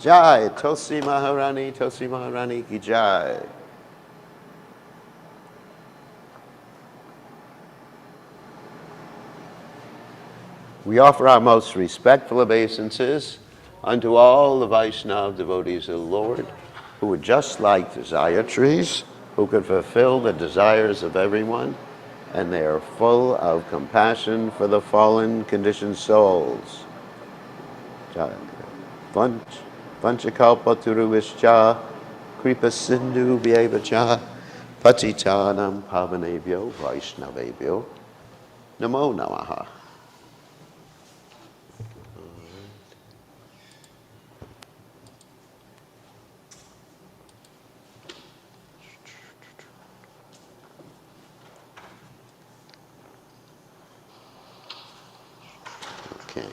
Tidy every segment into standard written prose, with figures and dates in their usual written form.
Jai, Tulsi Maharani ki Jai. We offer our most respectful obeisances unto all the Vaishnava devotees of the Lord, who are just like desire trees, who could fulfill the desires of everyone, and they are full of compassion for the fallen, conditioned souls. Vanchakalpataruvischa, Kripa Sindhu Vyevacha, Patitanam Pavanebhyo Vaishnavebhyo, Namo Namaha. Okay.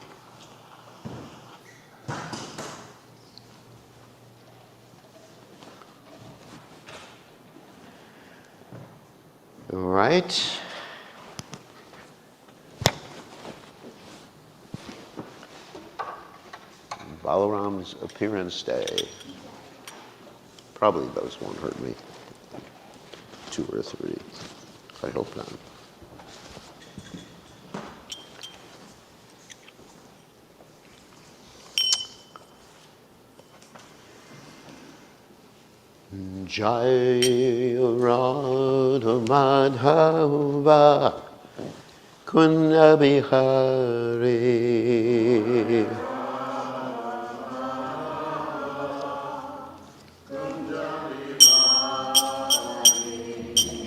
All right. Balaram's appearance day. Probably those won't hurt me. 2 or 3. I hope not. Jai Radha Madhava Kunda Bihari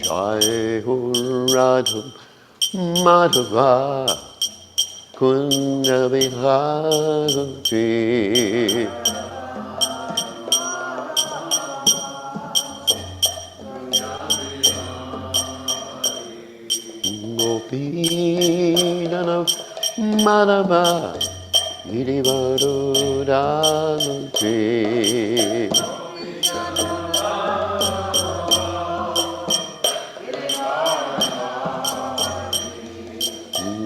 Jai Radha Madhava Kunda Bihari Gopinana Madhava Girivarudanti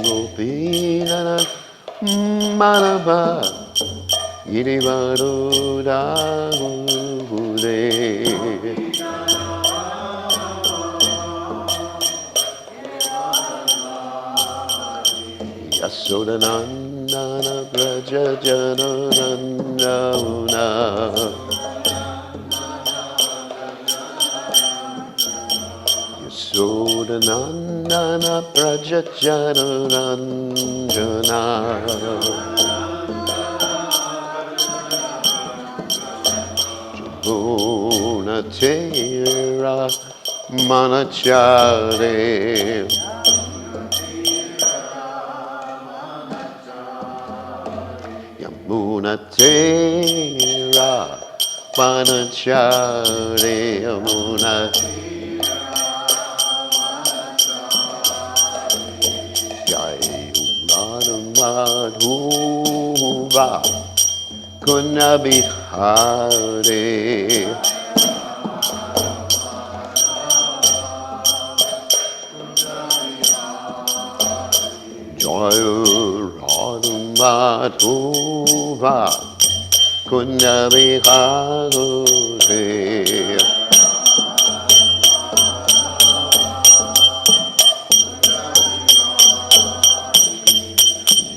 Gopinana Madhava Girivarudanti Yasodanandana Braja Jananandana Yasodanandana Braja Jananandana Jabuna Tera Manachare Munatera Panachare Yamuna Jai Madhuva Kunabihare Jai Madhuva Kunabihare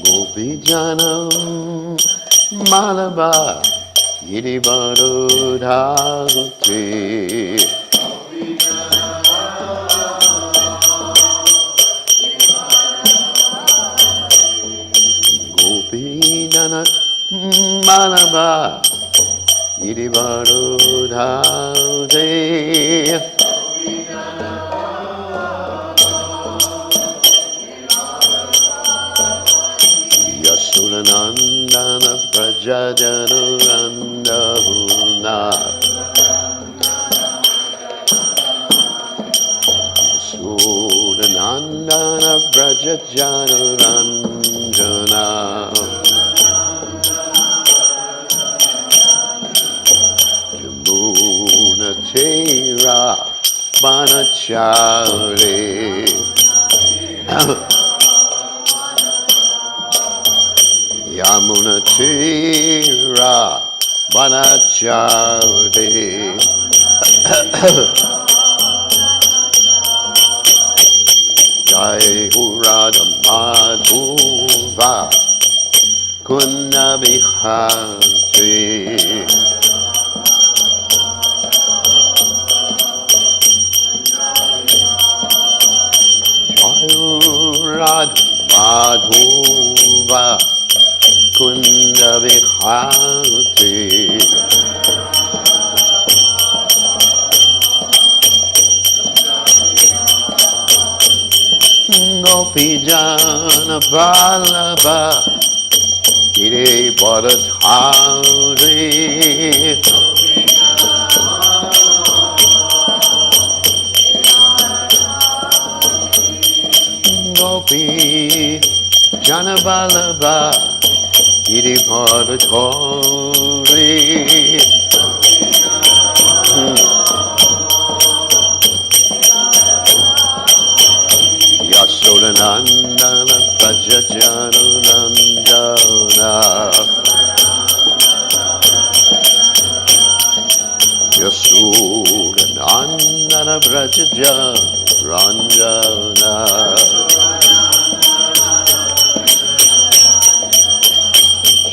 Gopijanam Malaba Girivarudhati Gopinana Malaba Girivarudhati Yasudanandana Prajajanurandavuna Yasudanandana Prajajanurandana Jamunatera Banachari Yamunatera Vanachari. Jai Ho Radha Madhuva Kunna Bihari. Jai Radha Madhuva Kunna Bihari. Gopi Jana Vallabha Giri Bharadhari. Gopi Jana Vallabha Giri Bharadhari. Yasodanandana Prajajanandana Yasodanandana Prajajanandana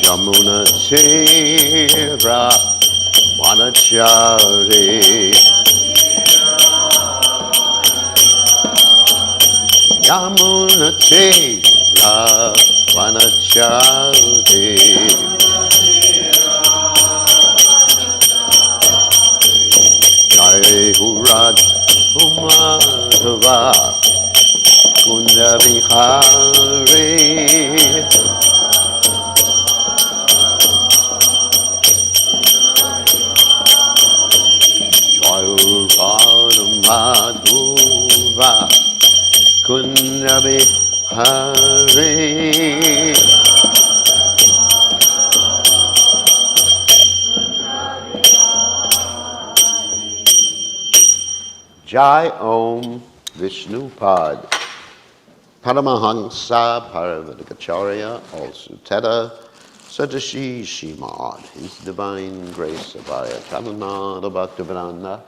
Yamuna Tera Vanachari. Yamuna Tera Vanachari. Jai Ho Radha Madhava Kunna Bihari. Jai Ho Radha Madhava Kunna Bihari. Jai Om Vishnupad Paramahansa Paravatikacharya Alsuteta Satashi Shimad. His Divine Grace Abhaya Tamanada Bhaktivedanta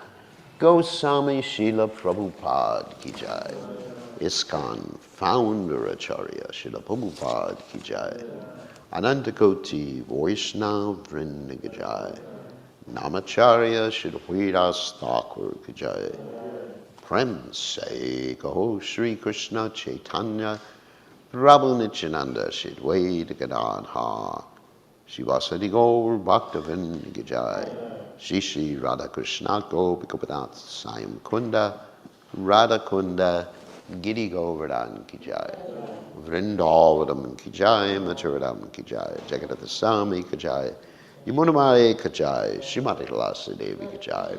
Goswami Srila Prabhupada Ki Jai. ISKCON Founder Acharya Srila Prabhupada Ki Jai. Anantakoti Vaishnava Vrinda Ki Jai. Namacharya Srila Hridas Thakur Ki Jai. Prem Se Kaho Shri Krishna Chaitanya Prabhu Nityananda Shri Advaita Gadadhar Shivasadi Gaur Bhaktivinoda Ki Jai. Shri Shri Radha Krishna Gopikapadat Sayam Kunda Radha Kunda Giri Govardhan Ki Jai. Vrindavadam Ki Jai, Mathuradam Ki Jai, Jagadata Sami Ki Jai, Yamunamai Ki Jai, Srimati Tulasi Devi Ki Jai,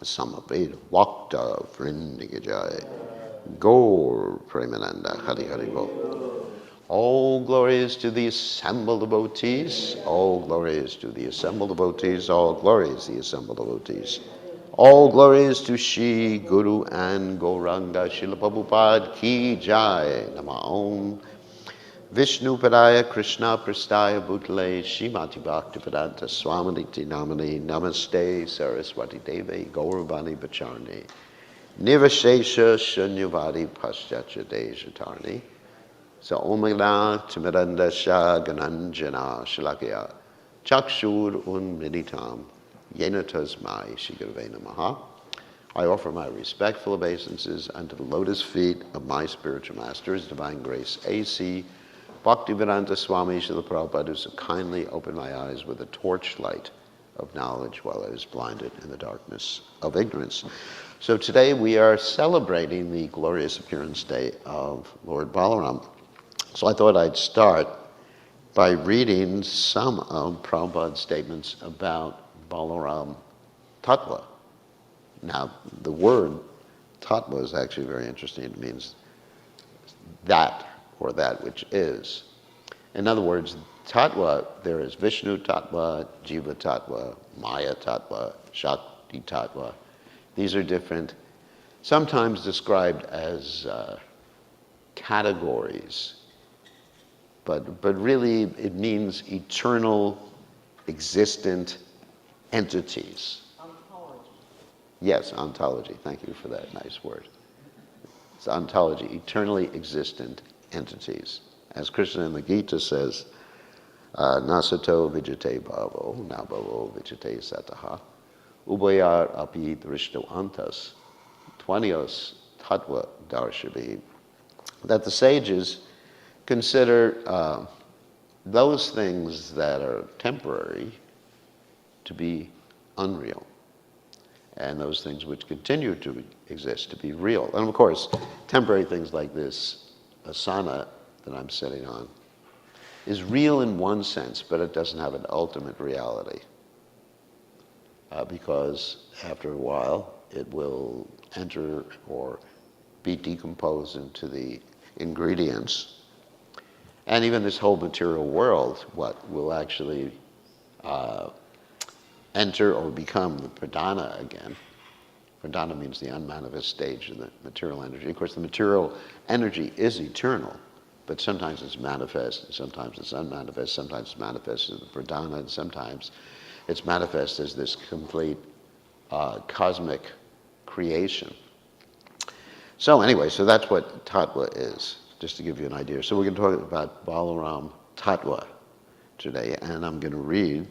Samaveda Vakta Vrindi Ki Jai, Gaur Premananda Hari Hari Bol. All glories to the assembled devotees, all glories to the assembled devotees, all glories to the assembled devotees. All glories to Shri Guru and Gauranga Srila Prabhupada Ki Jai. Nama Om Vishnu Padaya Krishna Prastaya Bhutale Shrimati Bhaktivedanta Swaminiti Namani Namaste Saraswati Devi Gauravani Bacharni Nivashesha Shunyavadi Paschatya Dejatarni Sa Omila Timiranda Shah Gananjana Shalakya Chakshur Unminitam Yena Tasmai Shri Gurave Namaha. I offer my respectful obeisances unto the lotus feet of my spiritual master, His Divine Grace A.C. Bhaktivedanta Swami Srila Prabhupada, who so kindly opened my eyes with a torchlight of knowledge while I was blinded in the darkness of ignorance. So today we are celebrating the glorious appearance day of Lord Balarama. So I thought I'd start by reading some of Prabhupada's statements about Balaram Tattva. Now, the word Tattva is actually very interesting. It means that, or that which is. In other words, Tattva, there is Vishnu Tattva, Jiva Tattva, Maya Tattva, Shakti Tattva. These are different, sometimes described as categories, but really it means eternal existent entities. Ontology. Yes, ontology. Thank you for that nice word. It's ontology, eternally existent entities. As Krishna in the Gita says, nasato vijate bhavo, nabhavo vijate sataha, ubayar api drishto antas, tvanios tattva darshabhi. That the sages consider those things that are temporary to be unreal, and those things which continue to exist to be real. And of course, temporary things like this asana that I'm sitting on is real in one sense, but it doesn't have an ultimate reality, because after a while it will enter or be decomposed into the ingredients. And even this whole material world, will actually enter or become the pradhana again. Pradhana means the unmanifest stage of the material energy. Of course, the material energy is eternal, but sometimes it's manifest, and sometimes it's unmanifest, sometimes it's manifest as the pradhana, and sometimes it's manifest as this complete cosmic creation. So anyway, so that's what tattva is, just to give you an idea. So we're going to talk about Balaram tattva today, and I'm going to read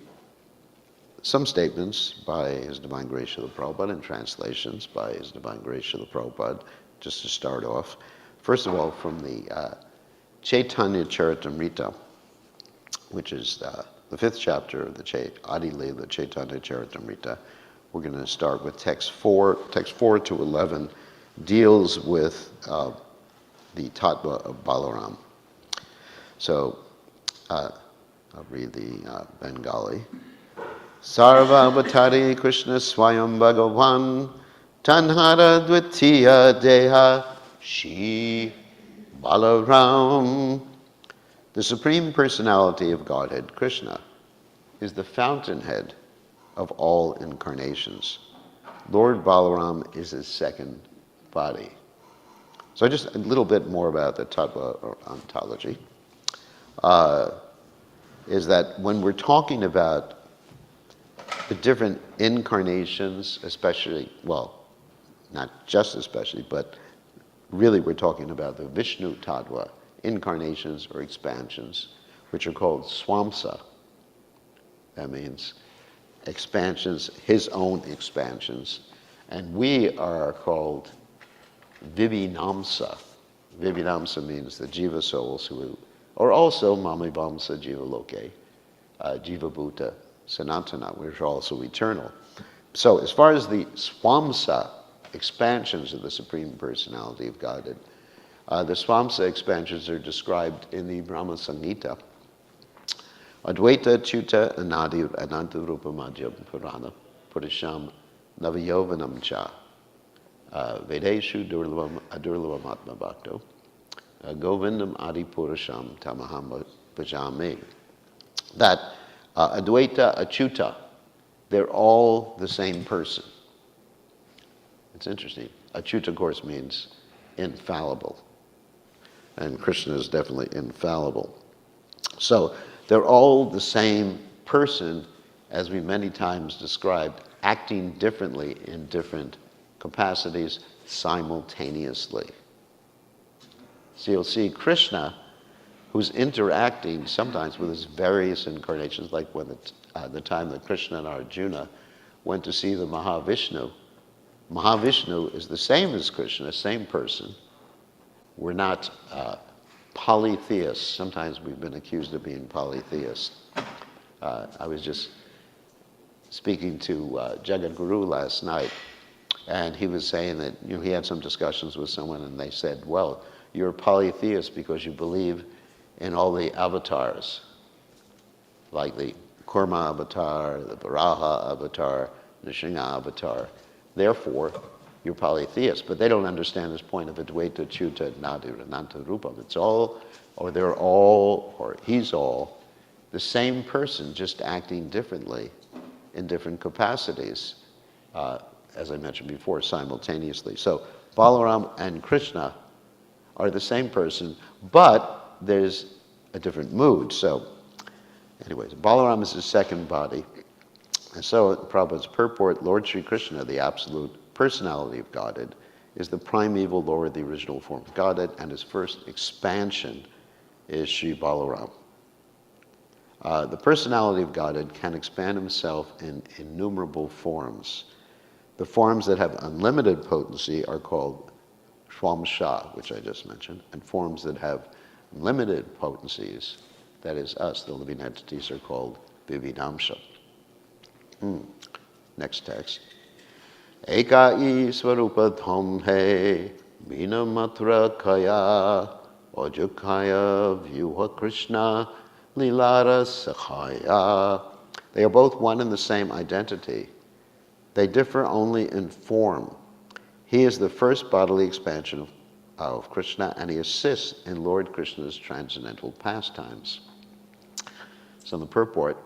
some statements by His Divine Grace Srila Prabhupada and translations by His Divine Grace Srila Prabhupada, just to start off. First of all, from the Chaitanya Charitamrita, which is the 5th chapter of the Adi Leela Chaitanya Charitamrita. We're going to start with text 4. Text 4 to 11 deals with the tattva of Balaram. So I'll read the Bengali. Sarva Avatari Krishna Swayam Bhagavan Tanhara Dvitiya Deha Shi Balaram. The Supreme Personality of Godhead, Krishna, is the fountainhead of all incarnations. Lord Balaram is his second body. So just a little bit more about the tattva or ontology, is that when we're talking about the different incarnations, especially, well, not just especially, but really we're talking about the Vishnu tattva, incarnations or expansions, which are called swamsa. That means expansions, his own expansions. And we are called Vibhinamsa. Vibhinamsa means the jiva souls who are also Mamivamsa Jiva Loke, Jiva Bhuta Sanatana, which are also eternal. So as far as the swamsa, expansions of the Supreme Personality of Godhead, the swamsa expansions are described in the Brahma Samhita. Advaita Chuta Anadi Ananta Rupa Madhya Purana Purisham Navayovanam Cha Vedeshu Durlavam Adurlavam Atma Bhakto Govindam Adi Purisham Tamaham Bhajami. That Advaita, Achyuta, they're all the same person. It's interesting. Achyuta, of course, means infallible. And Krishna is definitely infallible. So they're all the same person, as we many times described, acting differently in different capacities simultaneously. So you'll see Krishna, who's interacting sometimes with his various incarnations, like when the time that Krishna and Arjuna went to see the Mahavishnu. Mahavishnu is the same as Krishna, same person. We're not polytheists. Sometimes we've been accused of being polytheists. I was just speaking to Jagat Guru last night, and he was saying that he had some discussions with someone, and they said, well, you're a polytheist because you believe in all the avatars, like the Kurma avatar, the Varaha avatar, the Nrsimha avatar. Therefore, you're polytheist. But they don't understand this point of Advaita, Achyuta, Nadir, Ananta Rupam. It's all, or they're all, or he's all, the same person, just acting differently in different capacities, as I mentioned before, simultaneously. So Balaram and Krishna are the same person, but there's a different mood. So Anyways, Balarama is his second body. And so, Prabhupada's purport, Lord Sri Krishna, the absolute personality of Godhead, is the primeval Lord, the original form of Godhead, and his first expansion is Sri Balarama. The personality of Godhead can expand himself in innumerable forms. The forms that have unlimited potency are called Swamsha, which I just mentioned, and forms that have limited potencies, that is us, the living entities, are called Vividamsha. Next text. Eka I Swarupa Dhamhe Mina Matra Kaya Ojukaya Vyuha Krishna Lilara Sakhaya. They are both one and the same identity. They differ only in form. He is the first bodily expansion of Krishna, and he assists in Lord Krishna's transcendental pastimes. So in the purport,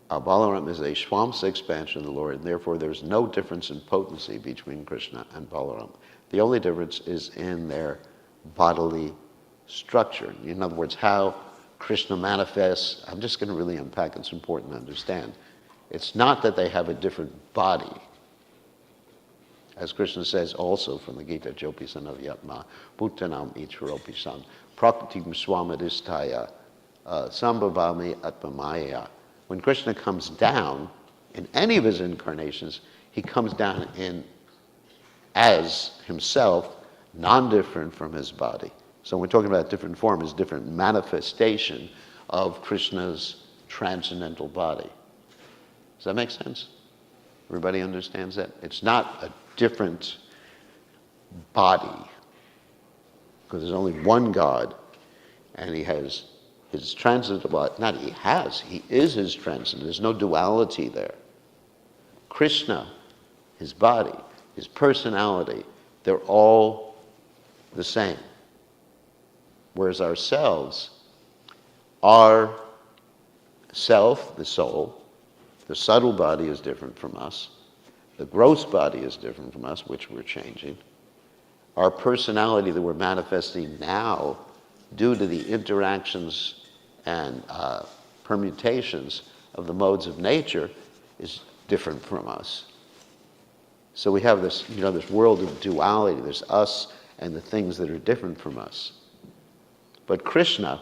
Balaram is a Swamsa expansion of the Lord, and therefore there's no difference in potency between Krishna and Balaram. The only difference is in their bodily structure. In other words, how Krishna manifests. I'm just going to really unpack it. It's important to understand. It's not that they have a different body. As Krishna says also from the Gita, Jopi Sanavyatma, Bhutanam Icharopi San, Prakritim Swamadistaya, Sambhavami Atmamaya. When Krishna comes down, in any of his incarnations, he comes down as himself, non-different from his body. So when we're talking about different form, is different manifestation of Krishna's transcendental body. Does that make sense? Everybody understands that? It's not a different body, because there's only one God, and he has his transcendental body. Not he is his transcendental. There's no duality there. Krishna, his body, his personality, they're all the same. Whereas ourselves, our self, the soul, the subtle body is different from us. The gross body is different from us, which we're changing. Our personality that we're manifesting now, due to the interactions and permutations of the modes of nature, is different from us. So we have this, this world of duality. There's us and the things that are different from us. But Krishna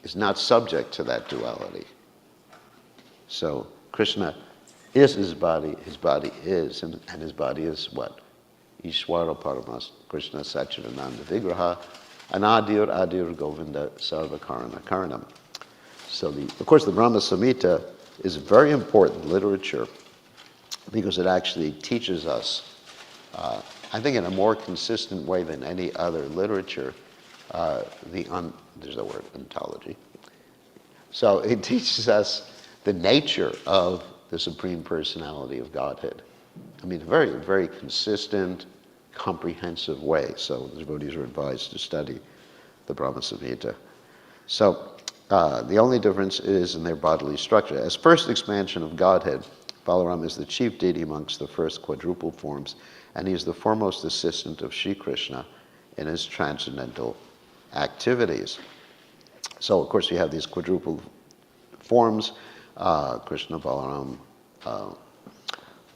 is not subject to that duality. So Krishna is his body is, and his body is what? Ishwara Paramas, Krishna Satchidananda Vigraha, Anadir Adir Govinda Sarva Karana Karanam. So of course the Brahma Samhita is very important literature because it actually teaches us, I think in a more consistent way than any other literature, there's the word ontology. So it teaches us the nature of the Supreme Personality of Godhead. I mean, a very, very consistent, comprehensive way. So the devotees are advised to study the Brahma Samhita. So the only difference is in their bodily structure. As first expansion of Godhead, Balarama is the chief deity amongst the first quadruple forms, and he is the foremost assistant of Sri Krishna in his transcendental activities. So, of course, you have these quadruple forms, Krishna, Balaram,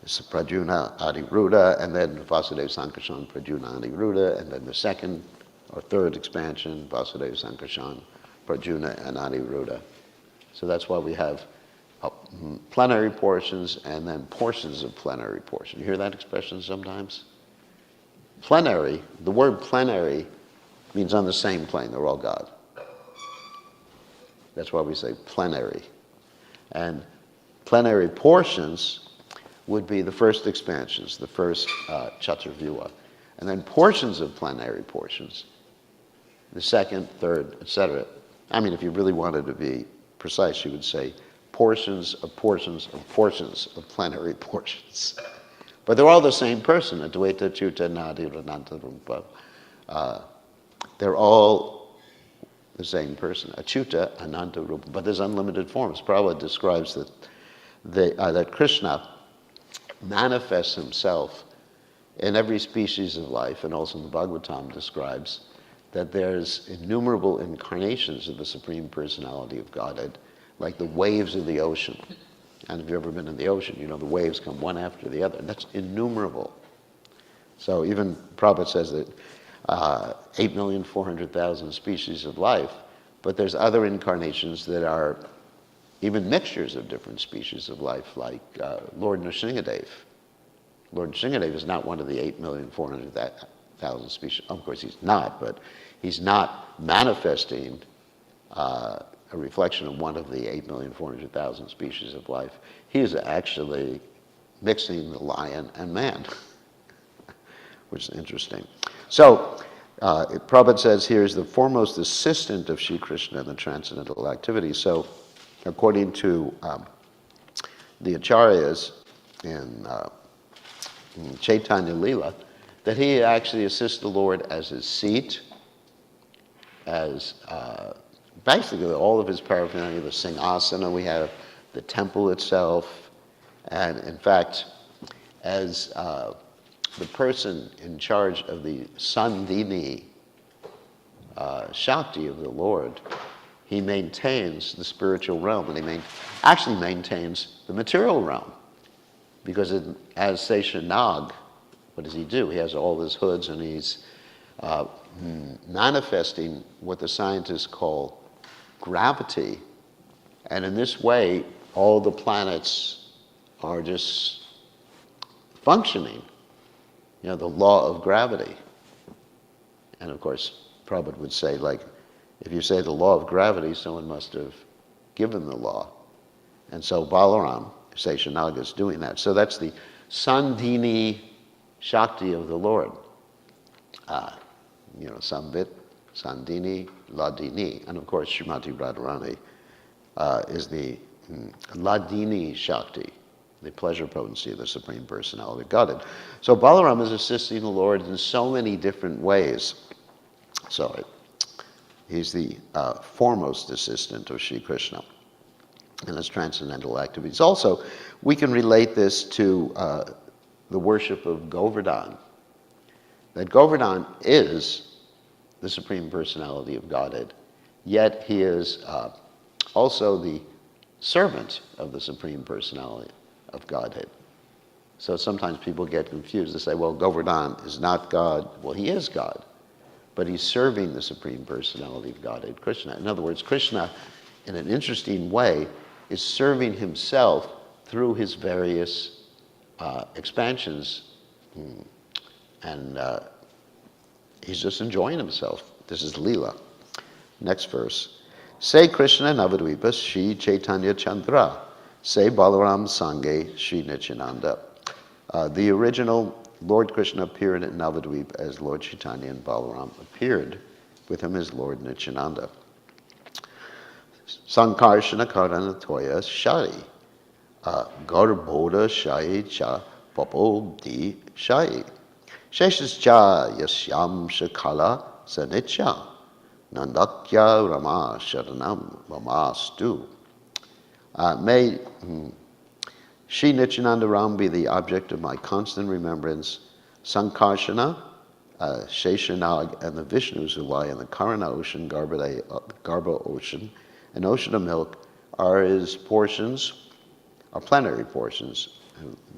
Pradyumna, Adiruddha, and then Vasudeva Sankarshan, Pradyumna, Adiruddha, and then the second or third expansion, Vasudeva Sankarshan, Pradyumna, and Adiruddha. So that's why we have plenary portions and then portions of plenary portion. You hear that expression sometimes? Plenary, the word plenary means on the same plane, they're all God. That's why we say plenary. And plenary portions would be the first expansions, the first Chaturvyuha. And then portions of plenary portions, the second, third, etc. I mean, if you really wanted to be precise, you would say portions of portions of portions of plenary portions. But they're all the same person, Advaita, Achyuta, Nadir, Ananta, Rupa. They're all the same person, Achyuta, Ananta, Rupa, but there's unlimited forms. Prabhupada describes that Krishna manifests himself in every species of life, and also in the Bhagavatam describes that there's innumerable incarnations of the Supreme Personality of Godhead, like the waves of the ocean. And if you've ever been in the ocean, you know the waves come one after the other. That's innumerable. So even Prabhupada says that 8,400,000 species of life, but there's other incarnations that are even mixtures of different species of life, like Lord Nrsingadev. Lord Nrsingadev is not one of the 8,400,000 species. Of course, he's not, but he's not manifesting a reflection of one of the 8,400,000 species of life. He is actually mixing the lion and man, which is interesting. So, Prabhupada says here is the foremost assistant of Sri Krishna in the transcendental activities. So, according to the Acharyas in Chaitanya Lila, that he actually assists the Lord as his seat, as basically all of his paraphernalia, the Singasana, we have the temple itself, and in fact, as the person in charge of the Sandhini Shakti of the Lord, he maintains the spiritual realm, and he actually maintains the material realm. Because as Seshanag, what does he do? He has all his hoods, and he's manifesting what the scientists call gravity. And in this way, all the planets are just functioning. You know, the law of gravity. And of course, Prabhupada would say, like, if you say the law of gravity, someone must have given the law. And so Balaram, Seshanag, is doing that. So that's the Sandhini Shakti of the Lord. Samvit, Sandhini, Ladini. And of course, Srimati Radharani is the Ladini Shakti, the pleasure potency of the Supreme Personality of Godhead. So Balaram is assisting the Lord in so many different ways. So he's the foremost assistant of Sri Krishna in his transcendental activities. Also, we can relate this to the worship of Govardhan. That Govardhan is the Supreme Personality of Godhead, yet he is also the servant of the Supreme Personality of Godhead. So sometimes people get confused. They say, well, Govardhan is not God. Well, he is God, but he's serving the Supreme Personality of Godhead, Krishna. In other words, Krishna, in an interesting way, is serving himself through his various expansions, and he's just enjoying himself. This is Leela. Next verse. Say Krishna Navadvipa Shri Chaitanya Chandra. Say Balaram Sange Shri Nityananda. The original Lord Krishna appeared at Navadvip as Lord Chaitanya, and Balaram appeared with him as Lord Nityananda. Sankarshana Karana Toya Shari. Garbhoda Shai Cha Papo Di Shai. Sheshascha Yasyam Shakala Sanitya. Nandakya Rama Sharanam Mamastu. May Shri Nityananda Ram be the object of my constant remembrance. Sankarshana, Sheshanag, and the Vishnus who lie in the Karana ocean, Garbha ocean, and ocean of milk are his portions, are plenary portions,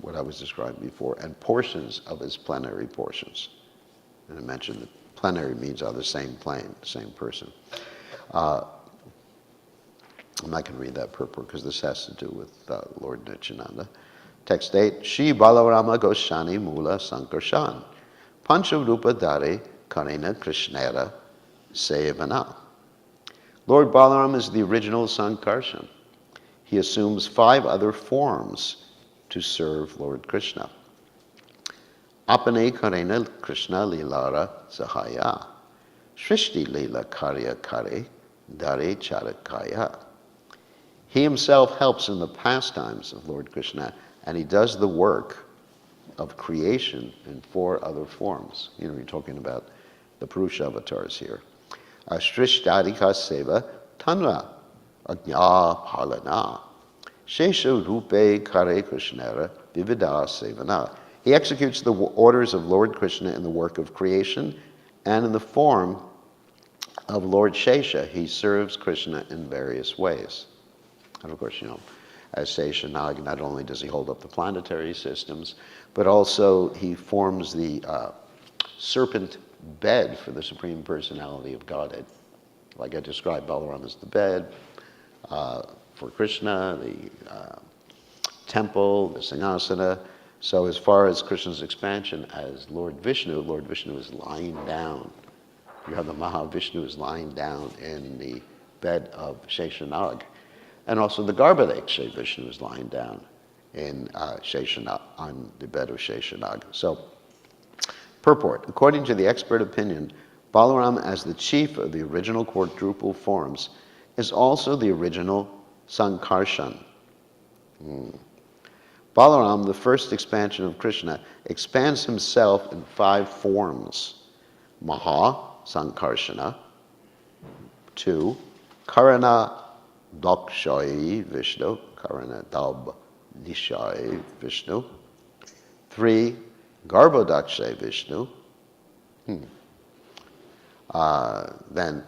what I was describing before, and portions of his plenary portions. And I mentioned that plenary means on the same plane, the same person. I'm not going to read that purport because this has to do with Lord Nityananda. Text 8, Shri Balarama Goshani Mula Sankarshan, Pancharupa Dare Karena Krishnera Sevana. Lord Balaram is the original Sankarshan. He assumes 5 other forms to serve Lord Krishna. Apane Karena Krishna Lilara Sahaya, Shrishti Lila Karya Kare Dare Charakaya. He himself helps in the pastimes of Lord Krishna, and he does the work of creation in 4 other forms. You know, you're talking about the Purusha avatars here. Srishtadika Seva Tanra Ajna Palana Shesha Rupe Kare Krishnera Vivida Sevana. He executes the orders of Lord Krishna in the work of creation and in the form of Lord Shesha, he serves Krishna in various ways. And of course, as Sheshanag, not only does he hold up the planetary systems, but also he forms the serpent bed for the Supreme Personality of Godhead. Like I described, Balarama is the bed for Krishna, the temple, the Singgasana. So as far as Krishna's expansion as Lord Vishnu is lying down. You have the Mahavishnu is lying down in the bed of Sheshanag. And also the Garbhodek Shri Vishnu is lying down in Sheshanag, on the bed of Sheshanag. So, purport. According to the expert opinion, Balaram, as the chief of the original quadruple forms, is also the original Sankarshan. Balaram, the first expansion of Krishna, expands himself in 5 forms. Maha, Sankarshana. 2, Karana Dakshai Vishnu, Karana Dab Nishai Vishnu. 3, Garbhodakshay Vishnu. Then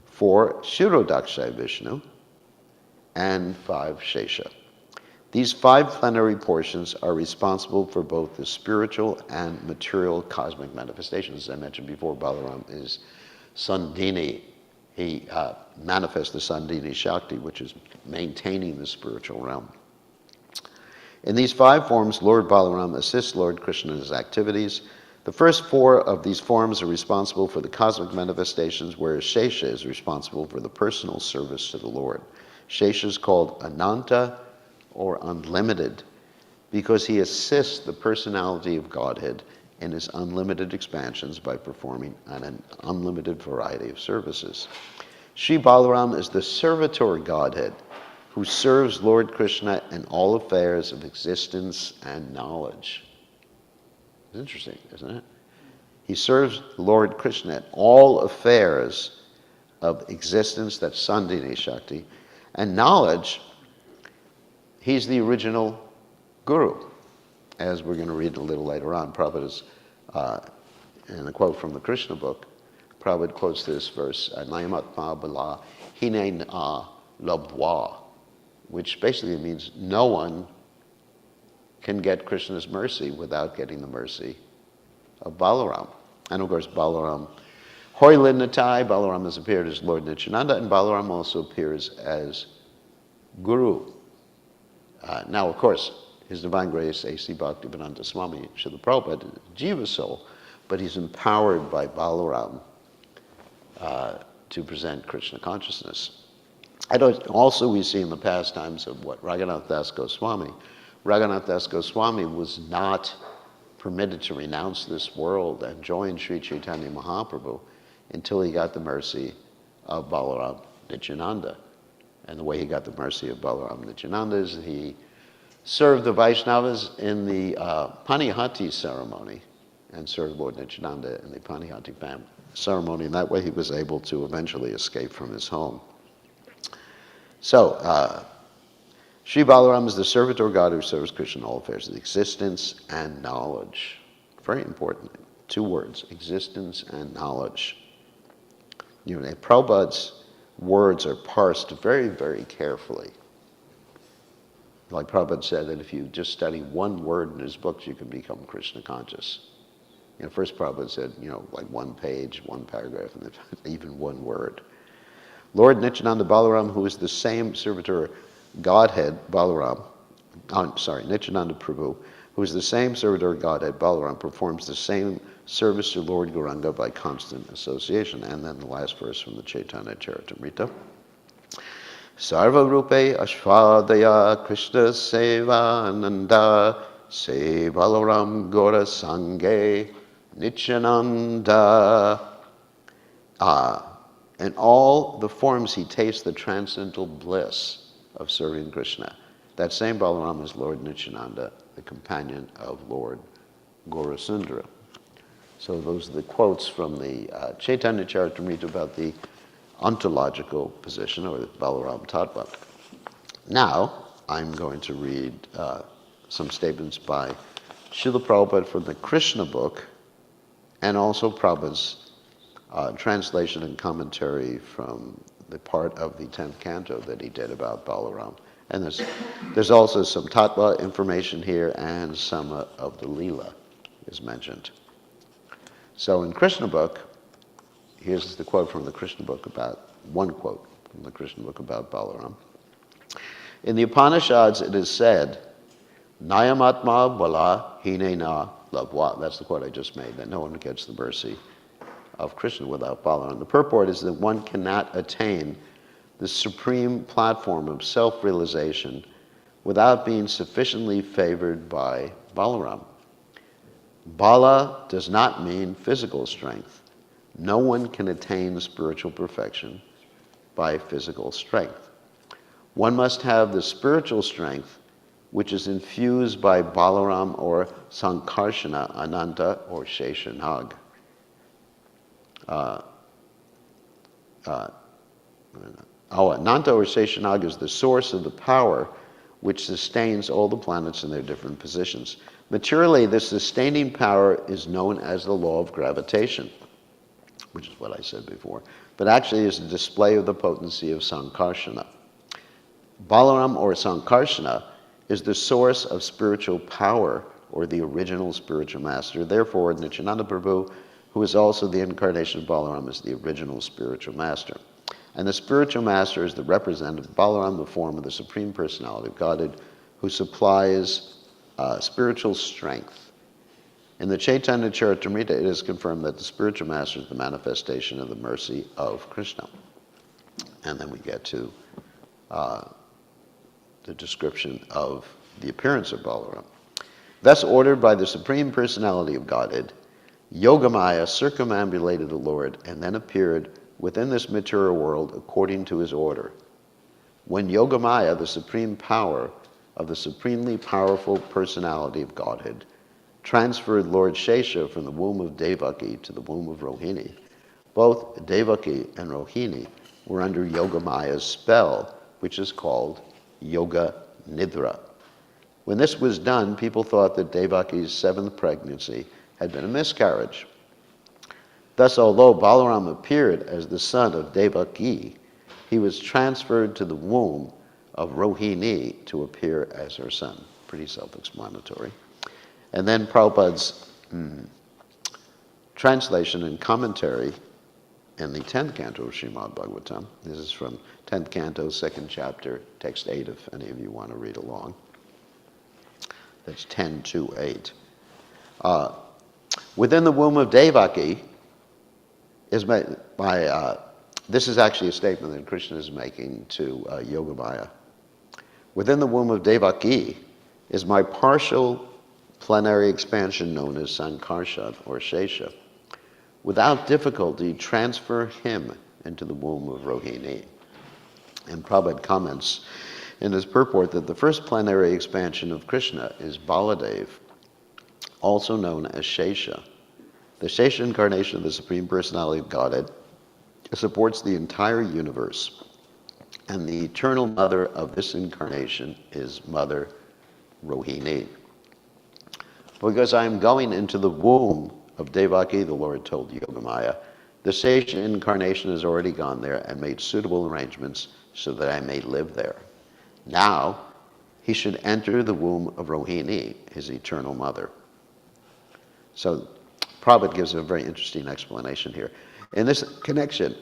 4, Shirodakshay Vishnu. And 5, Shesha. These 5 plenary portions are responsible for both the spiritual and material cosmic manifestations. As I mentioned before, Balaram is Sandini. He manifests the Sandini Shakti, which is maintaining the spiritual realm. In these 5 forms, Lord Balaram assists Lord Krishna in his activities. The first 4 of these forms are responsible for the cosmic manifestations, whereas Shesha is responsible for the personal service to the Lord. Shesha is called Ananta, or unlimited, because he assists the personality of Godhead in his unlimited expansions by performing an unlimited variety of services. Sri Balaram is the servitor Godhead who serves Lord Krishna in all affairs of existence and knowledge. It's interesting, isn't it? He serves Lord Krishna in all affairs of existence, that's Sandini Shakti, and knowledge. He's the original guru, as we're going to read a little later on. Prabhupada is, in a quote from the Krishna book, Prabhupada quotes this verse, Nayamatma Bala Hine Na Labdwa, which basically means no one can get Krishna's mercy without getting the mercy of Balaram. And of course, Balaram, Hoylin Natai, Balaram has appeared as Lord Nityananda, and Balaram also appears as Guru. Now, of course, His Divine Grace, A.C. Bhaktivedanta Swami Srila Prabhupada, is Jiva soul, but he's empowered by Balaram to present Krishna consciousness. And also we see in the pastimes of Raghunath Das Goswami. Raghunath Das Goswami was not permitted to renounce this world and join Sri Chaitanya Mahaprabhu until he got the mercy of Balaram Nityananda. And the way he got the mercy of Balaram Nityananda is he served the Vaishnavas in the Panihati ceremony and served Lord Nityananda in the Panihati ceremony. And that way he was able to eventually escape from his home. So, Sri Balaram is the servitor God who serves Krishna in all affairs of existence and knowledge. Very important. 2 words, existence and knowledge. Prabhupada's words are parsed very, very carefully. Like Prabhupada said that if you just study 1 word in his books, you can become Krishna conscious. First Prabhupada said, like 1 page, 1 paragraph, and then even 1 word. Lord Nityananda Balaram, who is the same servitor Godhead, Nityananda Prabhu, who is the same servitor Godhead, Balaram, performs the same service to Lord Gauranga by constant association. And then the last verse from the Chaitanya Charitamrita. Sarva Rupe Ashvadaya Krishna Seva Ananda Se Balaram Gora Sange Nityananda. In all the forms he tastes the transcendental bliss of serving Krishna. That same Balaram is Lord Nityananda, the companion of Lord Gaurasundara. So those are the quotes from the Chaitanya Charitamrita about the ontological position, or the Balaram Tattva. Now, I'm going to read some statements by Srila Prabhupada from the Krishna book, and also Prabhupada's translation and commentary from the part of the 10th canto that he did about Balaram. And there's also some tattva information here, and some of the Leela is mentioned. So in Krishna book, here's the quote from the Krishna book one quote from the Krishna book about Balaram. In the Upanishads it is said, Nayamatma bala hinena labhva. That's the quote I just made, that no one gets the mercy of Krishna without Balaram. The purport is that one cannot attain the supreme platform of self-realization without being sufficiently favored by Balaram. Bala does not mean physical strength. No one can attain spiritual perfection by physical strength. One must have the spiritual strength which is infused by Balaram or Sankarshana, Ananta or Sheshanag. Ananta or Sheshanag is the source of the power which sustains all the planets in their different positions. Materially, this sustaining power is known as the law of gravitation, which is what I said before, but actually is a display of the potency of Sankarshana. Balaram or Sankarshana is the source of spiritual power, or the original spiritual master. Therefore, Nityananda Prabhu, who is also the incarnation of Balaram, is the original spiritual master. And the spiritual master is the representative of Balaram, the form of the Supreme Personality of Godhead, who supplies spiritual strength. In the Chaitanya Charitamrita, it is confirmed that the spiritual master is the manifestation of the mercy of Krishna. And then we get to the description of the appearance of Balaram. Thus ordered by the Supreme Personality of Godhead, Yogamaya circumambulated the Lord and then appeared within this material world according to his order. When Yogamaya, the supreme power of the supremely powerful personality of Godhead, transferred Lord Shesha from the womb of Devaki to the womb of Rohini, both Devaki and Rohini were under Yogamaya's spell, which is called Yoga Nidra. When this was done, people thought that Devaki's seventh pregnancy had been a miscarriage. Thus, although Balaram appeared as the son of Devaki, he was transferred to the womb of Rohini to appear as her son. Pretty self-explanatory. And then Prabhupada's translation and commentary in the 10th canto of Srimad Bhagavatam. This is from 10th canto, 2nd chapter, text 8, if any of you want to read along. That's 10:2-8. Within the womb of Devaki is this is actually a statement that Krishna is making to Yogamaya. Within the womb of Devaki is my partial plenary expansion known as Sankarshan or Shesha. Without difficulty, transfer him into the womb of Rohini. And Prabhupada comments in his purport that the first plenary expansion of Krishna is Baladev, also known as Shesha. The Shesha incarnation of the Supreme Personality of Godhead supports the entire universe. And the eternal mother of this incarnation is Mother Rohini. Because I am going into the womb of Devaki, the Lord told Yogamaya, the Shesha incarnation has already gone there and made suitable arrangements so that I may live there. Now, he should enter the womb of Rohini, his eternal mother. So, Prabhupada gives a very interesting explanation here. In this connection,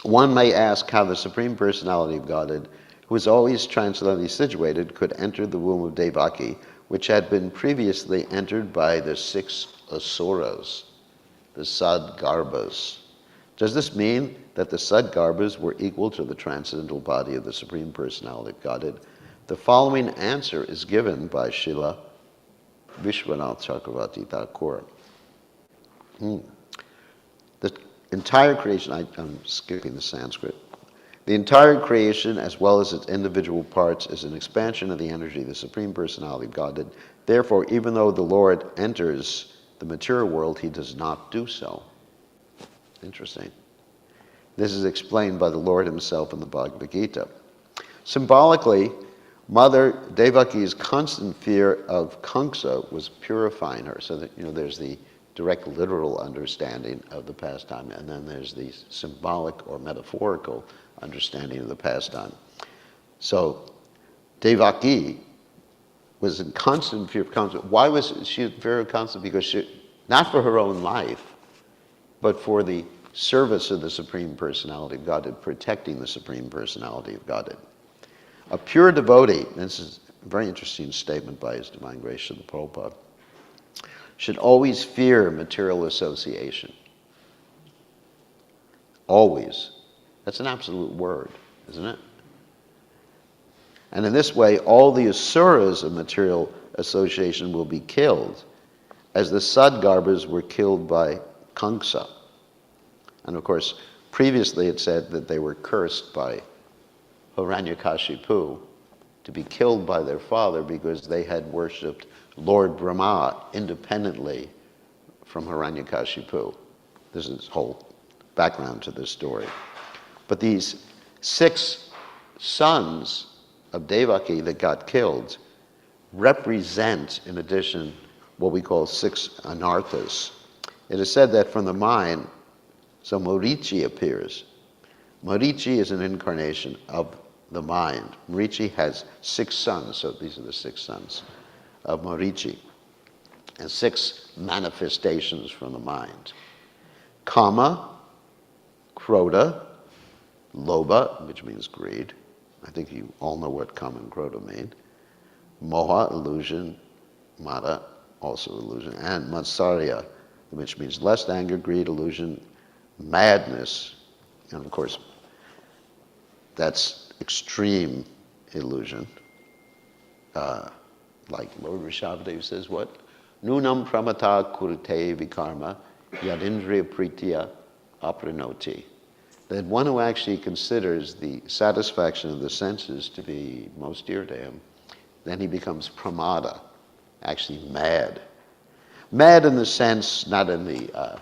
one may ask how the Supreme Personality of Godhead, who is always transcendently situated, could enter the womb of Devaki, which had been previously entered by the 6 asuras, the Sadgarbhas. Does this mean that the Sadgarbhas were equal to the transcendental body of the Supreme Personality of Godhead? The following answer is given by Srila Vishwanath Chakravarti Thakur. The entire creation, I'm skipping the Sanskrit. The entire creation, as well as its individual parts, is an expansion of the energy of the Supreme Personality of Godhead. Therefore, even though the Lord enters the material world, he does not do so. Interesting. This is explained by the Lord himself in the Bhagavad Gita. Symbolically, Mother Devaki's constant fear of Kamsa was purifying her. So that, there's the direct literal understanding of the pastime, and then there's the symbolic or metaphorical understanding of the pastime. So Devaki was in constant fear of conflict. Why was she in fear of conflict? Because she, not for her own life, but for the service of the Supreme Personality of Godhead, protecting the Supreme Personality of Godhead. A pure devotee, and this is a very interesting statement by His Divine Grace Srila Prabhupada, should always fear material association. Always. That's an absolute word, isn't it? And in this way, all the asuras of material association will be killed, as the Sadgarbhas were killed by Kamsa. And of course, previously it said that they were cursed by Hiranyakashipu to be killed by their father because they had worshipped Lord Brahma independently from Hiranyakashipu. This is whole background to this story. But these 6 sons of Devaki that got killed represent, in addition, what we call 6 anarthas. It is said that from the mind, so Marichi appears. Marichi is an incarnation of the mind. Marichi has 6 sons, so these are the 6 sons of Marichi, and 6 manifestations from the mind. Kama, Krodha, Lobha, which means greed. I think you all know what Kama and Krodha mean. Moha, illusion. Mada, also illusion. And Matsarya, which means lust, anger, greed, illusion, madness. And of course, that's extreme illusion. Like Lord Rishabhadeva says, what? Nunam pramata kurute vikarma yadindriya pritya apranoti. That one who actually considers the satisfaction of the senses to be most dear to him, then he becomes pramada, actually mad. Mad in the sense, not in the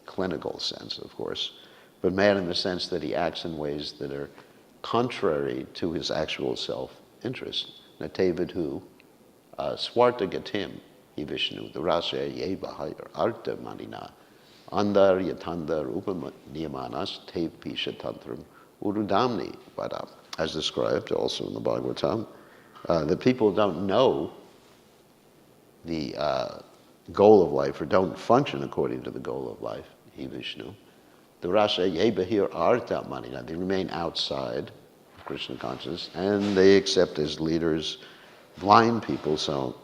clinical sense, of course, but mad in the sense that he acts in ways that are contrary to his actual self-interest. Natevidhu swarta gatim hi Vishnu, the rasa yeva arta manina, andar yatanda rupa niyamanas te pisha tantram urudamni vadam. As described also in the Bhagavatam, that people don't know the goal of life, or don't function according to the goal of life, hi Vishnu. The rasa yeva here arta manina, they remain outside of Krishna consciousness, and they accept as leaders blind people. So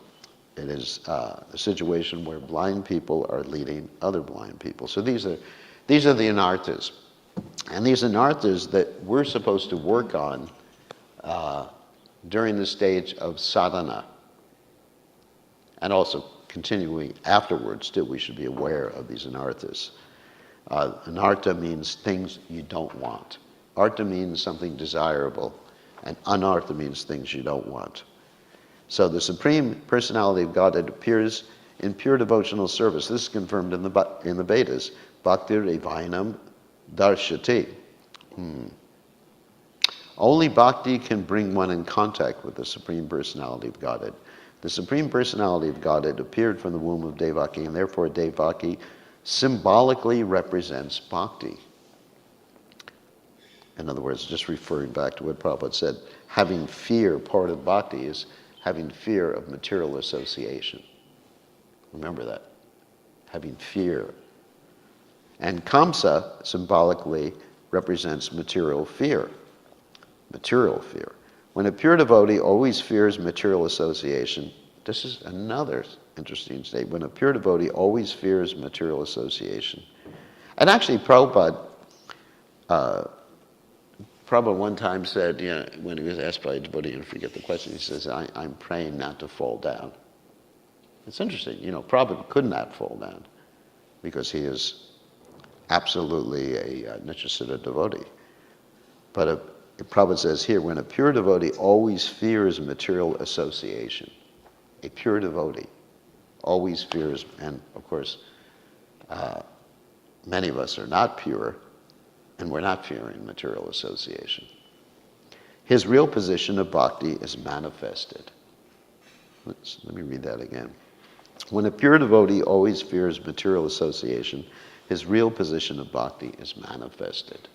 it is a situation where blind people are leading other blind people. So these are the anarthas. And these anarthas that we're supposed to work on during the stage of sadhana, and also continuing afterwards too, we should be aware of these anarthas. Anartha means things you don't want. Artha means something desirable, and anartha means things you don't want. So the Supreme Personality of Godhead appears in pure devotional service. This is confirmed in the Vedas. Bhaktir evainam darshati. Only bhakti can bring one in contact with the Supreme Personality of Godhead. The Supreme Personality of Godhead appeared from the womb of Devaki, and therefore Devaki symbolically represents bhakti. In other words, just referring back to what Prabhupada said, having fear, part of bhakti is having fear of material association. Remember that. Having fear. And Kamsa symbolically represents material fear. Material fear. When a pure devotee always fears material association, this is another interesting statement. When a pure devotee always fears material association. And actually Prabhupada one time said, when he was asked by a devotee, and forget the question, he says, I'm praying not to fall down. It's interesting, Prabhupada could not fall down because he is absolutely a Nityasiddha devotee. But Prabhupada says here, when a pure devotee always fears material association, a pure devotee always fears, and of course, many of us are not pure, and we're not fearing material association. His real position of bhakti is manifested. Let me read that again. When a pure devotee always fears material association, his real position of bhakti is manifested.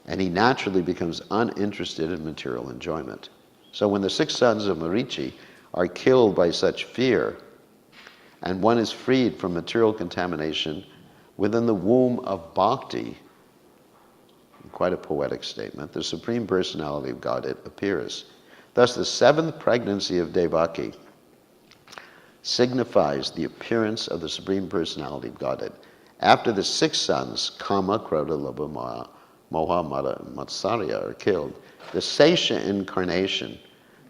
And he naturally becomes uninterested in material enjoyment. So when the 6 sons of Marichi are killed by such fear, and one is freed from material contamination within the womb of bhakti, quite a poetic statement, the Supreme Personality of Godhead appears. Thus, the 7th pregnancy of Devaki signifies the appearance of the Supreme Personality of Godhead. After the 6 sons, Kama, Krodha, Lobha, Moha, Mada, and Matsarya, are killed, the Sesha incarnation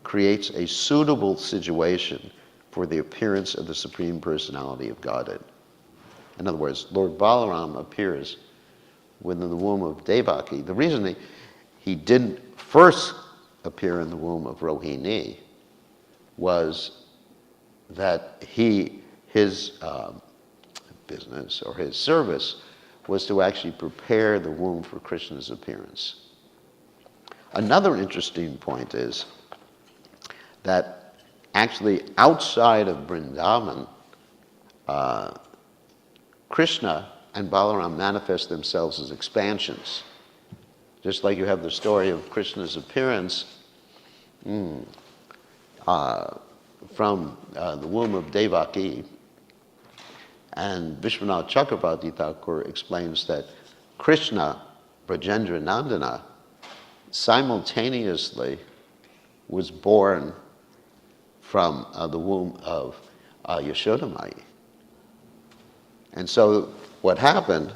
creates a suitable situation for the appearance of the Supreme Personality of Godhead. In other words, Lord Balaram appears within the womb of Devaki. The reason he didn't first appear in the womb of Rohini was that his business or his service was to actually prepare the womb for Krishna's appearance. Another interesting point is that actually outside of Vrindavan, Krishna and Balaram manifest themselves as expansions. Just like you have the story of Krishna's appearance from the womb of Devaki, and Vishwanath Chakravarti Thakur explains that Krishna, Brajendra Nandana, simultaneously was born from the womb of Yashodamai. And so what happened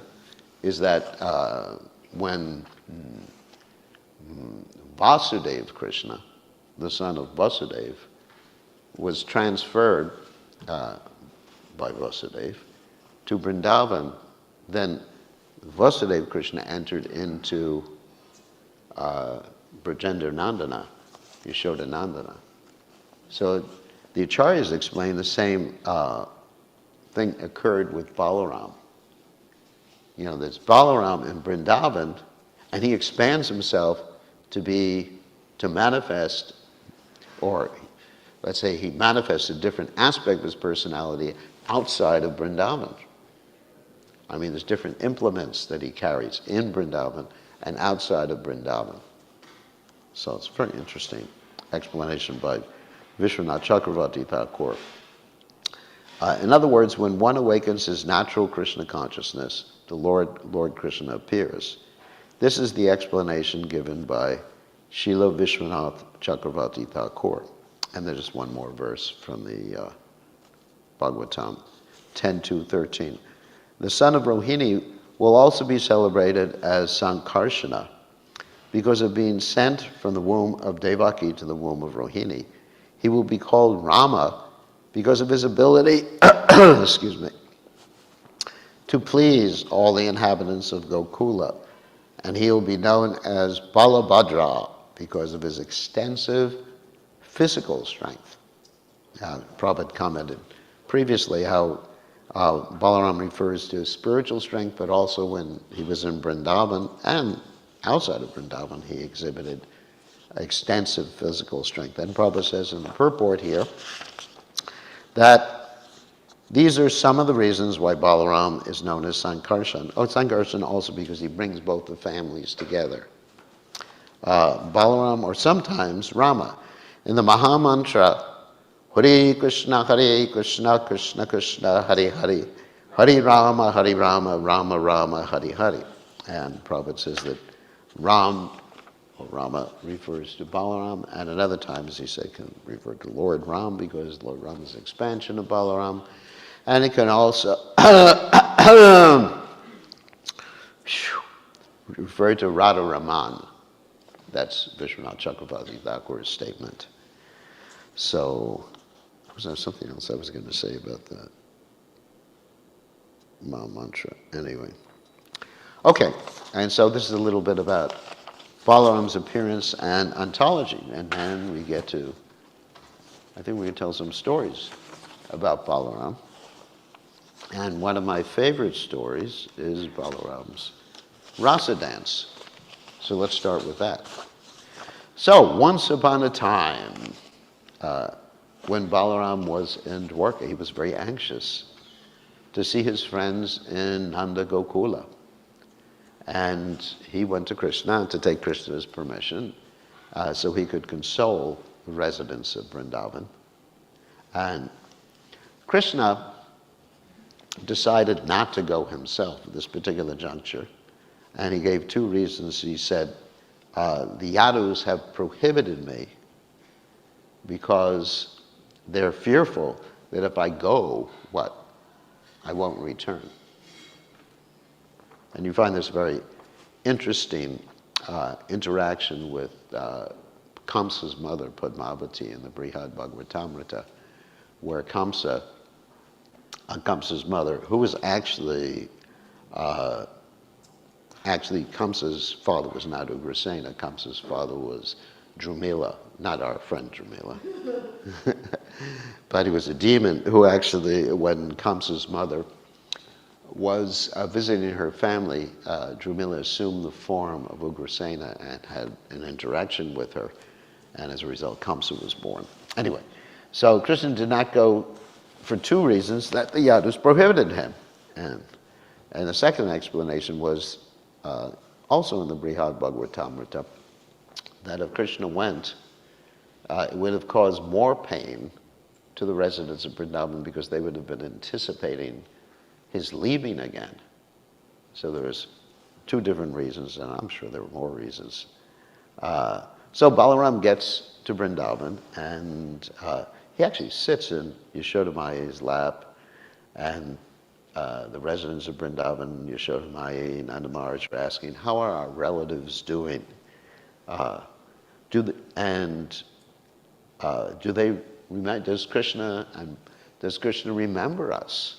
is that when Vasudeva Krishna, the son of Vasudeva, was transferred by Vasudeva to Vrindavan, then Vasudeva Krishna entered into Brajendra Nandana, Yashoda Nandana. So the Acharyas explain the same thing occurred with Balaram. You know, there's Balaram in Vrindavan, and he expands himself to manifest, or let's say he manifests a different aspect of his personality outside of Vrindavan. I mean, there's different implements that he carries in Vrindavan and outside of Vrindavan. So it's a very interesting explanation by Vishwanath Chakravarti Thakur. In other words, when one awakens his natural Krishna consciousness, the Lord Krishna appears. This is the explanation given by Srila Vishwanath Chakravarti Thakur. And there's just one more verse from the Bhagavatam, 10.2.13. The son of Rohini will also be celebrated as Sankarshana because of being sent from the womb of Devaki to the womb of Rohini. He will be called Rama because of his ability excuse me, to please all the inhabitants of Gokula. And he will be known as Balabhadra because of his extensive physical strength. Prabhupada commented previously how Balaram refers to spiritual strength, but also when he was in Vrindavan and outside of Vrindavan, he exhibited extensive physical strength. And Prabhupada says in the purport here that these are some of the reasons why Balaram is known as Sankarshan. Oh, Sankarshan also because he brings both the families together. Balaram, or sometimes Rama. In the Mahamantra, Hare Krishna, Krishna Krishna, Hare Hare, Hare Rama, Rama Rama, Hare Hare. And Prabhupada says that Ram, or Rama, refers to Balaram, and at other times he can refer to Lord Ram because Lord Ram is an expansion of Balaram. And it can also refer to Radha Raman. That's Vishwanath Chakravarti Thakur's statement. So, was there something else I was going to say about that? Mantra. Anyway. Okay, and so this is a little bit about Balaram's appearance and ontology. And then we get to, I think we can tell some stories about Balaram. And one of my favorite stories is Balaram's rasa dance. So let's start with that. So once upon a time, when Balaram was in Dwarka, he was very anxious to see his friends in Nanda Gokula. And he went to Krishna to take Krishna's permission so he could console the residents of Vrindavan. And Krishna decided not to go himself at this particular juncture. And he gave two reasons. He said, the Yadus have prohibited me because they're fearful that if I go, I won't return. And you find this very interesting interaction with Kamsa's mother, Padmavati, in the Brihad Bhagavatamrita, where Kamsa's mother, who was actually Kamsa's father was not Ugrasena. Kamsa's father was Drumila, not our friend Drumila. But he was a demon who actually, when Kamsa's mother was visiting her family, Drumila assumed the form of Ugrasena and had an interaction with her. And as a result, Kamsa was born. Anyway, so Krishna did not go for two reasons, that the Yadus prohibited him. And the second explanation was also in the Brihad Bhagavatamrita, that if Krishna went, it would have caused more pain to the residents of Vrindavan because they would have been anticipating his leaving again. So there's two different reasons, and I'm sure there were more reasons. So Balaram gets to Vrindavan, and he actually sits in Yashoda Maya's lap, and the residents of Vrindavan, Yashoda Maya, Nanda Maharaj, are asking, how are our relatives doing? Does Krishna remember us?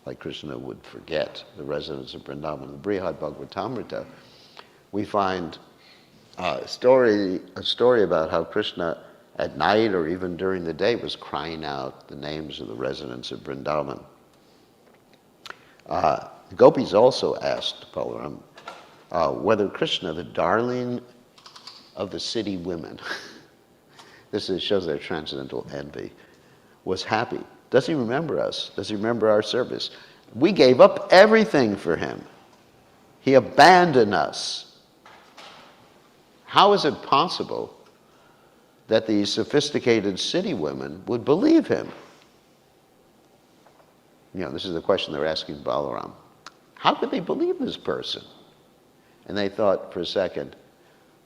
Like Krishna would forget the residents of Vrindavan. In the Brihad Bhagavatamrita, we find a story about how Krishna at night or even during the day was crying out the names of the residents of Vrindavan. The gopis also asked Balaram whether Krishna, the darling of the city women, this shows their transcendental envy, was happy. Does he remember us? Does he remember our service? We gave up everything for him. He abandoned us. How is it possible that these sophisticated city women would believe him? This is the question they're asking Balaram. How could they believe this person? And they thought for a second,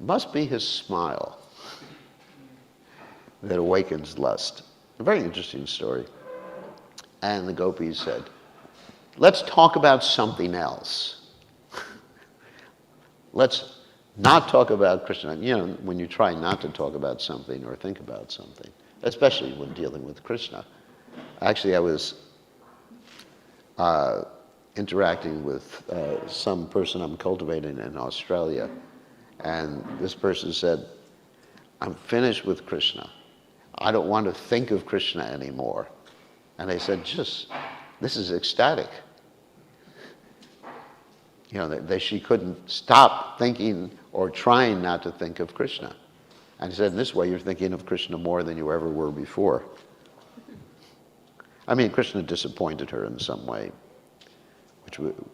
must be his smile that awakens lust. A very interesting story. And the gopis said, let's talk about something else. Let's not talk about Krishna. When you try not to talk about something or think about something, especially when dealing with Krishna. Actually, I was interacting with some person I'm cultivating in Australia, and this person said, I'm finished with Krishna. I don't want to think of Krishna anymore. And I said, this is ecstatic. She couldn't stop thinking or trying not to think of Krishna. And he said, in this way, you're thinking of Krishna more than you ever were before. I mean, Krishna disappointed her in some way.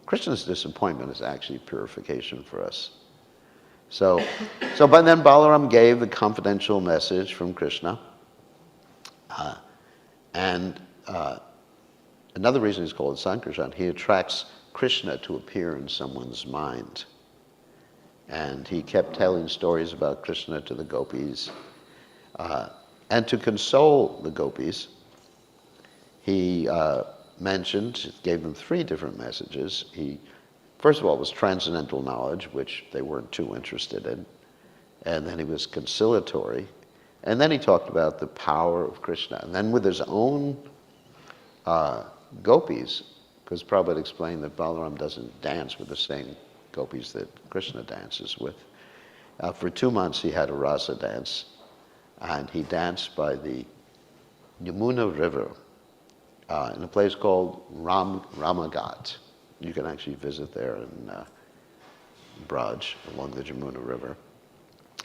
Krishna's disappointment is actually purification for us. But then Balaram gave the confidential message from Krishna. Another reason he's called Sankirtan, he attracts Krishna to appear in someone's mind. And he kept telling stories about Krishna to the gopis. And to console the gopis, he gave them three different messages. He, first of all, was transcendental knowledge, which they weren't too interested in. And then he was conciliatory. And then he talked about the power of Krishna. And then with his own gopis, because Prabhupada explained that Balaram doesn't dance with the same gopis that Krishna dances with. For 2 months he had a rasa dance, and he danced by the Yamuna River in a place called Ramagat. You can actually visit there in Braj along the Yamuna River.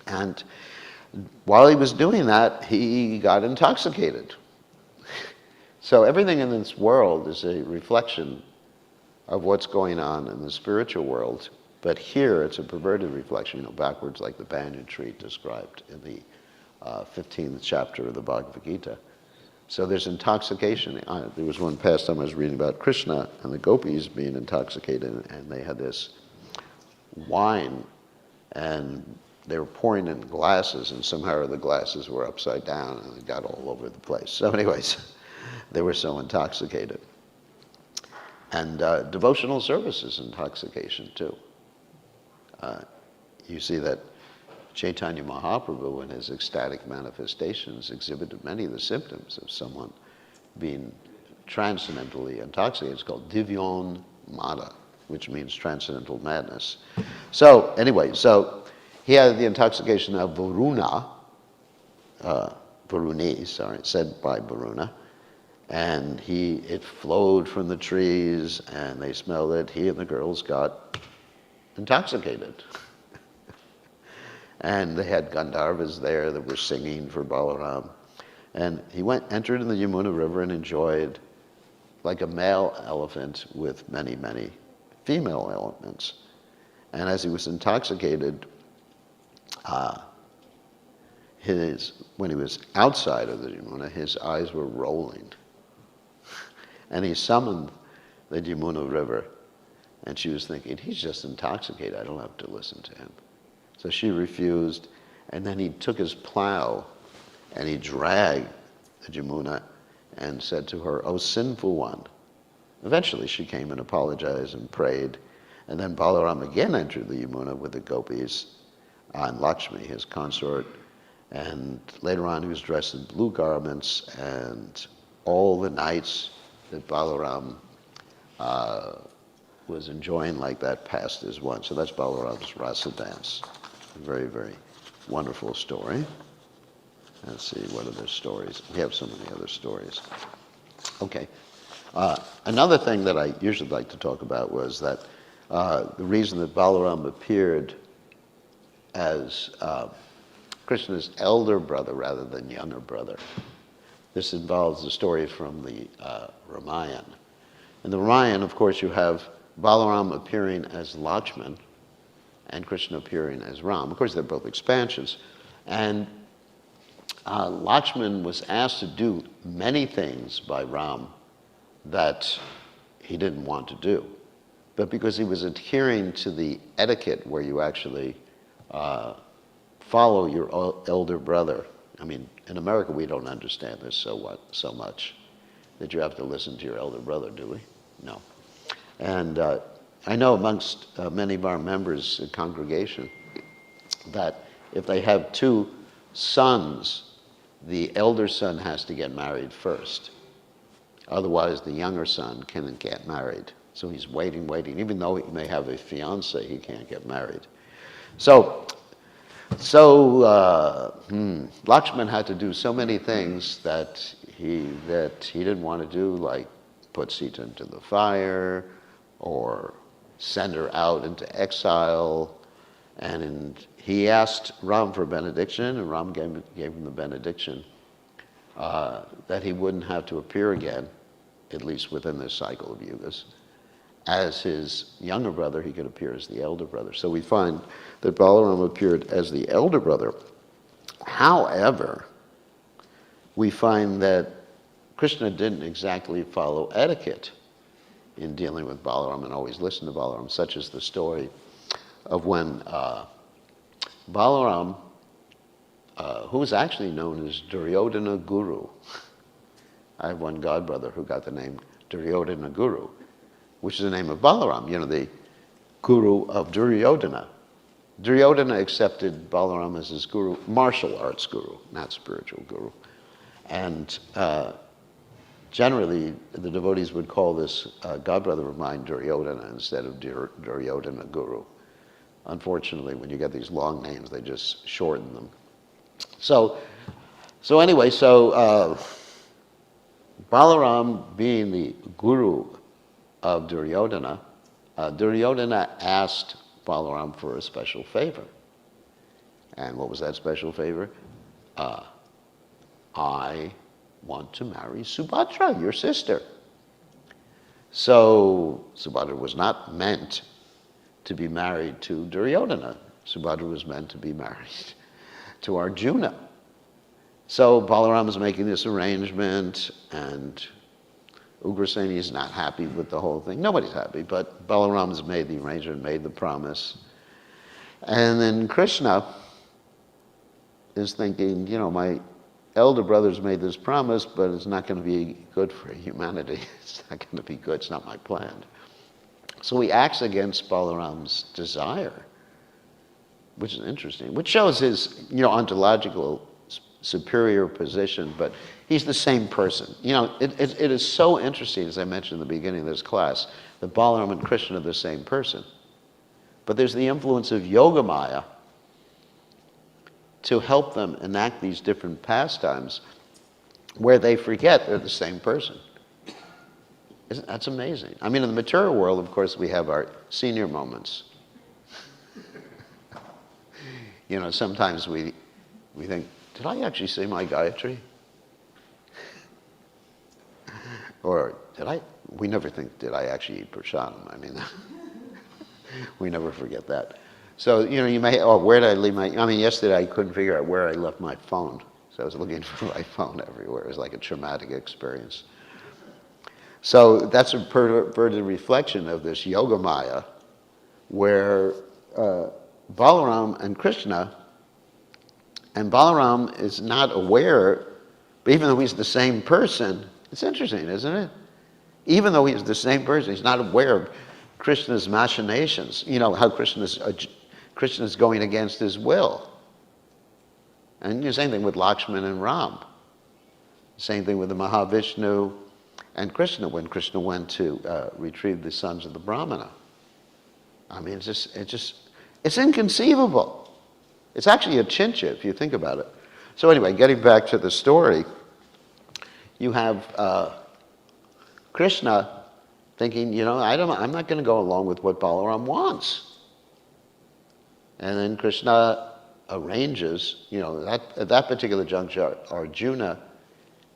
And While he was doing that, he got intoxicated. So everything in this world is a reflection of what's going on in the spiritual world. But here it's a perverted reflection, backwards like the banyan tree described in the 15th chapter of the Bhagavad Gita. So there's intoxication. There was one pastime I was reading about Krishna and the gopis being intoxicated, and they had this wine, and they were pouring in glasses, and somehow the glasses were upside down, and it got all over the place. So anyways, they were so intoxicated. And devotional service is intoxication, too. You see that Chaitanya Mahaprabhu in his ecstatic manifestations exhibited many of the symptoms of someone being transcendentally intoxicated. It's called Divyon Mada, which means transcendental madness. So anyway, so he had the intoxication of Varuni, said by Varuna, and it flowed from the trees, and they smelled it. He and the girls got intoxicated. And they had Gandharvas there that were singing for Balaram. And he entered in the Yamuna River and enjoyed like a male elephant with many, many female elephants. And as he was intoxicated, when he was outside of the Yamuna, his eyes were rolling. And he summoned the Yamuna River, and she was thinking, he's just intoxicated, I don't have to listen to him. So she refused, and then he took his plow and he dragged the Yamuna and said to her, "O sinful one." Eventually she came and apologized and prayed, and then Balaram again entered the Yamuna with the gopis and Lakshmi, his consort, and later on he was dressed in blue garments, and all the nights that Balaram was enjoying like that passed as one. So that's Balaram's rasa dance. A very, very wonderful story. Let's see, what other stories? We have so many other stories. Okay. Another thing that I usually like to talk about was that the reason that Balaram appeared as Krishna's elder brother rather than younger brother. This involves the story from the Ramayana. In the Ramayana, of course, you have Balaram appearing as Lakshman and Krishna appearing as Ram. Of course, they're both expansions. And Lakshman was asked to do many things by Ram that he didn't want to do. But because he was adhering to the etiquette where you actually follow your elder brother. I mean, in America, we don't understand this so much that you have to listen to your elder brother, do we? No. And I know amongst many of our members in congregation that if they have two sons, the elder son has to get married first. Otherwise, the younger son can't get married. So he's waiting. Even though he may have a fiancée, he can't get married. So Lakshman had to do so many things that he didn't want to do, like put Sita into the fire or send her out into exile. And he asked Ram for a benediction, and Ram gave him the benediction that he wouldn't have to appear again, at least within this cycle of yugas. As his younger brother, he could appear as the elder brother. So we find that Balaram appeared as the elder brother. However, we find that Krishna didn't exactly follow etiquette in dealing with Balaram and always listen to Balaram, such as the story of when Balaram, who was actually known as Duryodhana Guru. I have one godbrother who got the name Duryodhana Guru, which is the name of Balaram, the guru of Duryodhana. Duryodhana accepted Balaram as his guru, martial arts guru, not spiritual guru. And generally, the devotees would call this godbrother of mine Duryodhana instead of Duryodhana Guru. Unfortunately, when you get these long names, they just shorten them. So Balaram being the guru of Duryodhana, Duryodhana asked Balaram for a special favor. And what was that special favor? I want to marry Subhadra, your sister. So Subhadra was not meant to be married to Duryodhana. Subhadra was meant to be married to Arjuna. So Balarama is making this arrangement, and Ugraseni is not happy with the whole thing. Nobody's happy, but Balarama's made the arrangement, made the promise. And then Krishna is thinking, my elder brother's made this promise, but it's not going to be good for humanity. It's not going to be good. It's not my plan. So he acts against Balarama's desire, which is interesting, which shows his, ontological superior position, but he's the same person. It is so interesting, as I mentioned in the beginning of this class, that Balarama and Krishna are the same person. But there's the influence of Yogamaya to help them enact these different pastimes where they forget they're the same person. That's amazing. I mean, in the material world, of course, we have our senior moments. Sometimes we think, did I actually say my Gayatri? Or we never think, did I actually eat prasadam? I mean, we never forget that. So, you may, where did I leave yesterday I couldn't figure out where I left my phone. So I was looking for my phone everywhere. It was like a traumatic experience. So that's a perverted reflection of this Yogamaya, where Balaram and Krishna, and Balaram is not aware, but even though he's the same person, it's interesting, isn't it? Even though he's the same person, he's not aware of Krishna's machinations. How Krishna's going against his will. And the same thing with Lakshman and Ram. Same thing with the Mahavishnu and Krishna when Krishna went to retrieve the sons of the Brahmana. I mean, it's inconceivable. It's actually a chincha if you think about it. So anyway, getting back to the story, you have Krishna thinking, I'm not going to go along with what Balaram wants. And then Krishna arranges, at that particular juncture, Arjuna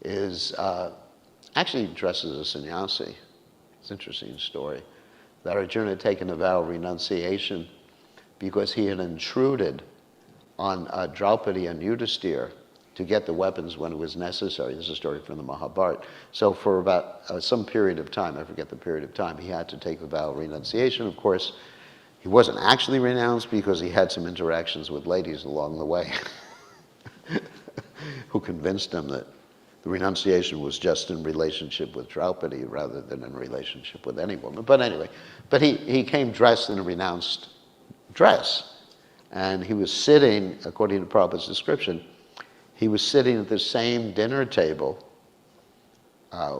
is actually dressed as a sannyasi. It's an interesting story. That Arjuna had taken a vow of renunciation because he had intruded on Draupadi and Yudhisthira to get the weapons when it was necessary. This is a story from the Mahabharata. So for about some period of time, I forget the period of time, he had to take a vow of renunciation. Of course, he wasn't actually renounced because he had some interactions with ladies along the way who convinced him that the renunciation was just in relationship with Draupadi rather than in relationship with any woman. But anyway, he came dressed in a renounced dress. And he was sitting, according to Prabhupada's description, he was sitting at the same dinner table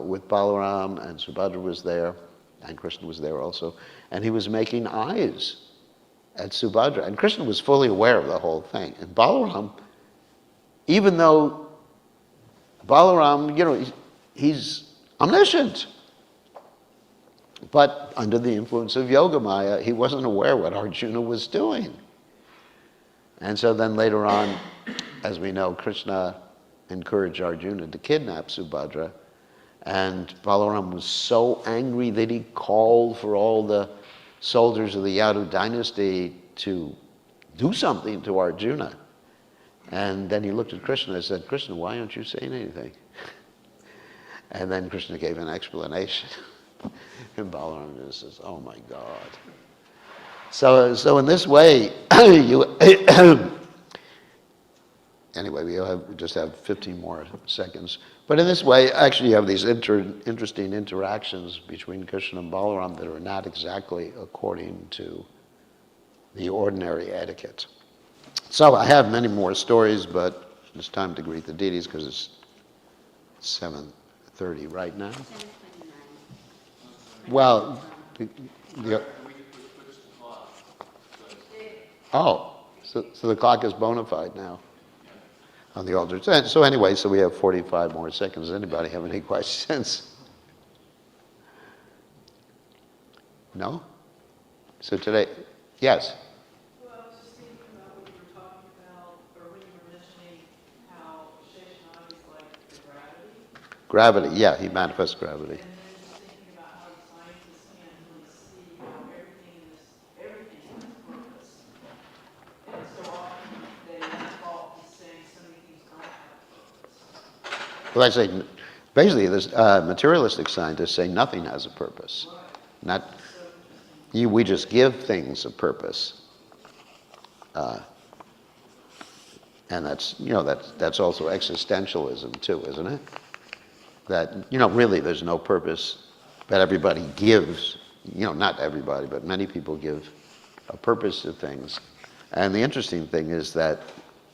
with Balaram, and Subhadra was there, and Krishna was there also, and he was making eyes at Subhadra. And Krishna was fully aware of the whole thing. And Balaram, even though Balaram, he's omniscient, but under the influence of Yogamaya, he wasn't aware what Arjuna was doing. And so then later on, as we know, Krishna encouraged Arjuna to kidnap Subhadra, and Balaram was so angry that he called for all the soldiers of the Yadu dynasty to do something to Arjuna. And then he looked at Krishna and said, Krishna, why aren't you saying anything? And then Krishna gave an explanation. And Balaram just says, oh my God. So in this way, anyway, we just have 15 more seconds. But in this way, actually you have these interesting interactions between Krishna and Balaram that are not exactly according to the ordinary etiquette. So I have many more stories, but it's time to greet the deities because it's 7:30 right now. 7:29. Well, so the clock is bona fide now on the altar. So anyway, so we have 45 more seconds. Does anybody have any questions? No? So today, yes? Well, I was just thinking about what you were talking about Gravity, yeah, he manifests gravity. And then just thinking about how the scientists can't really see how everything has purpose. And so often they default to saying so many things don't have purpose. Well, I say, basically, this, materialistic scientists say nothing has a purpose. Right. Not, That's so interesting. we just give things a purpose. And that's, that's also existentialism too, isn't it? That, really there's no purpose, but everybody gives, not everybody, but many people give a purpose to things. And the interesting thing is that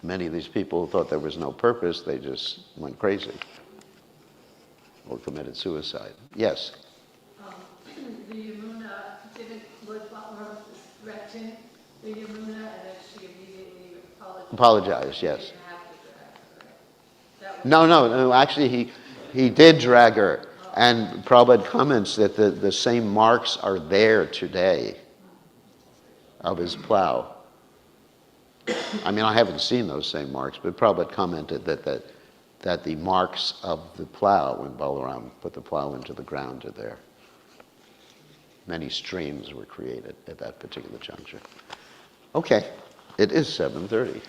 many of these people who thought there was no purpose, they just went crazy or committed suicide. Yes? The Yamuna didn't, was Balarama threatened the Yamuna, and then she immediately apologized. Apologize, yes. She didn't have to drag her, right? That was No, actually he did drag her. And Prabhupada comments that the same marks are there today of his plow. I mean, I haven't seen those same marks, but Prabhupada commented that the marks of the plow, when Balarama put the plow into the ground, are there. Many streams were created at that particular juncture. Okay, it is 7:30.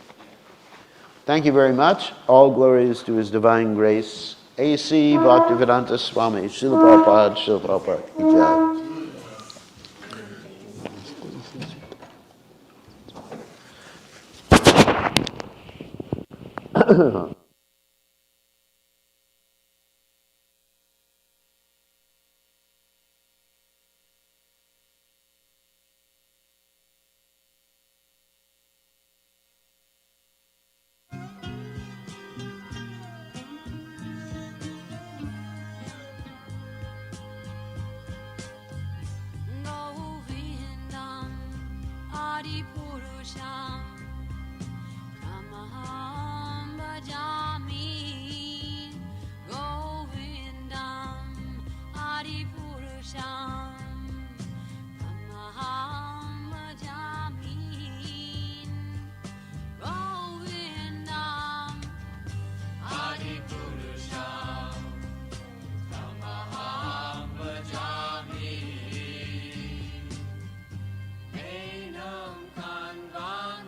Thank you very much. All glories to His Divine Grace. A.C. Bhaktivedanta Swami, Srila Prabhupada, Srila Prabhupada ki jai. Govindam Adipurusham Tamaham Bhajami Govindam Adipurusham Tamaham Bhajami Govindam Adipurusham Tamaham Bhajami Enam Kanvam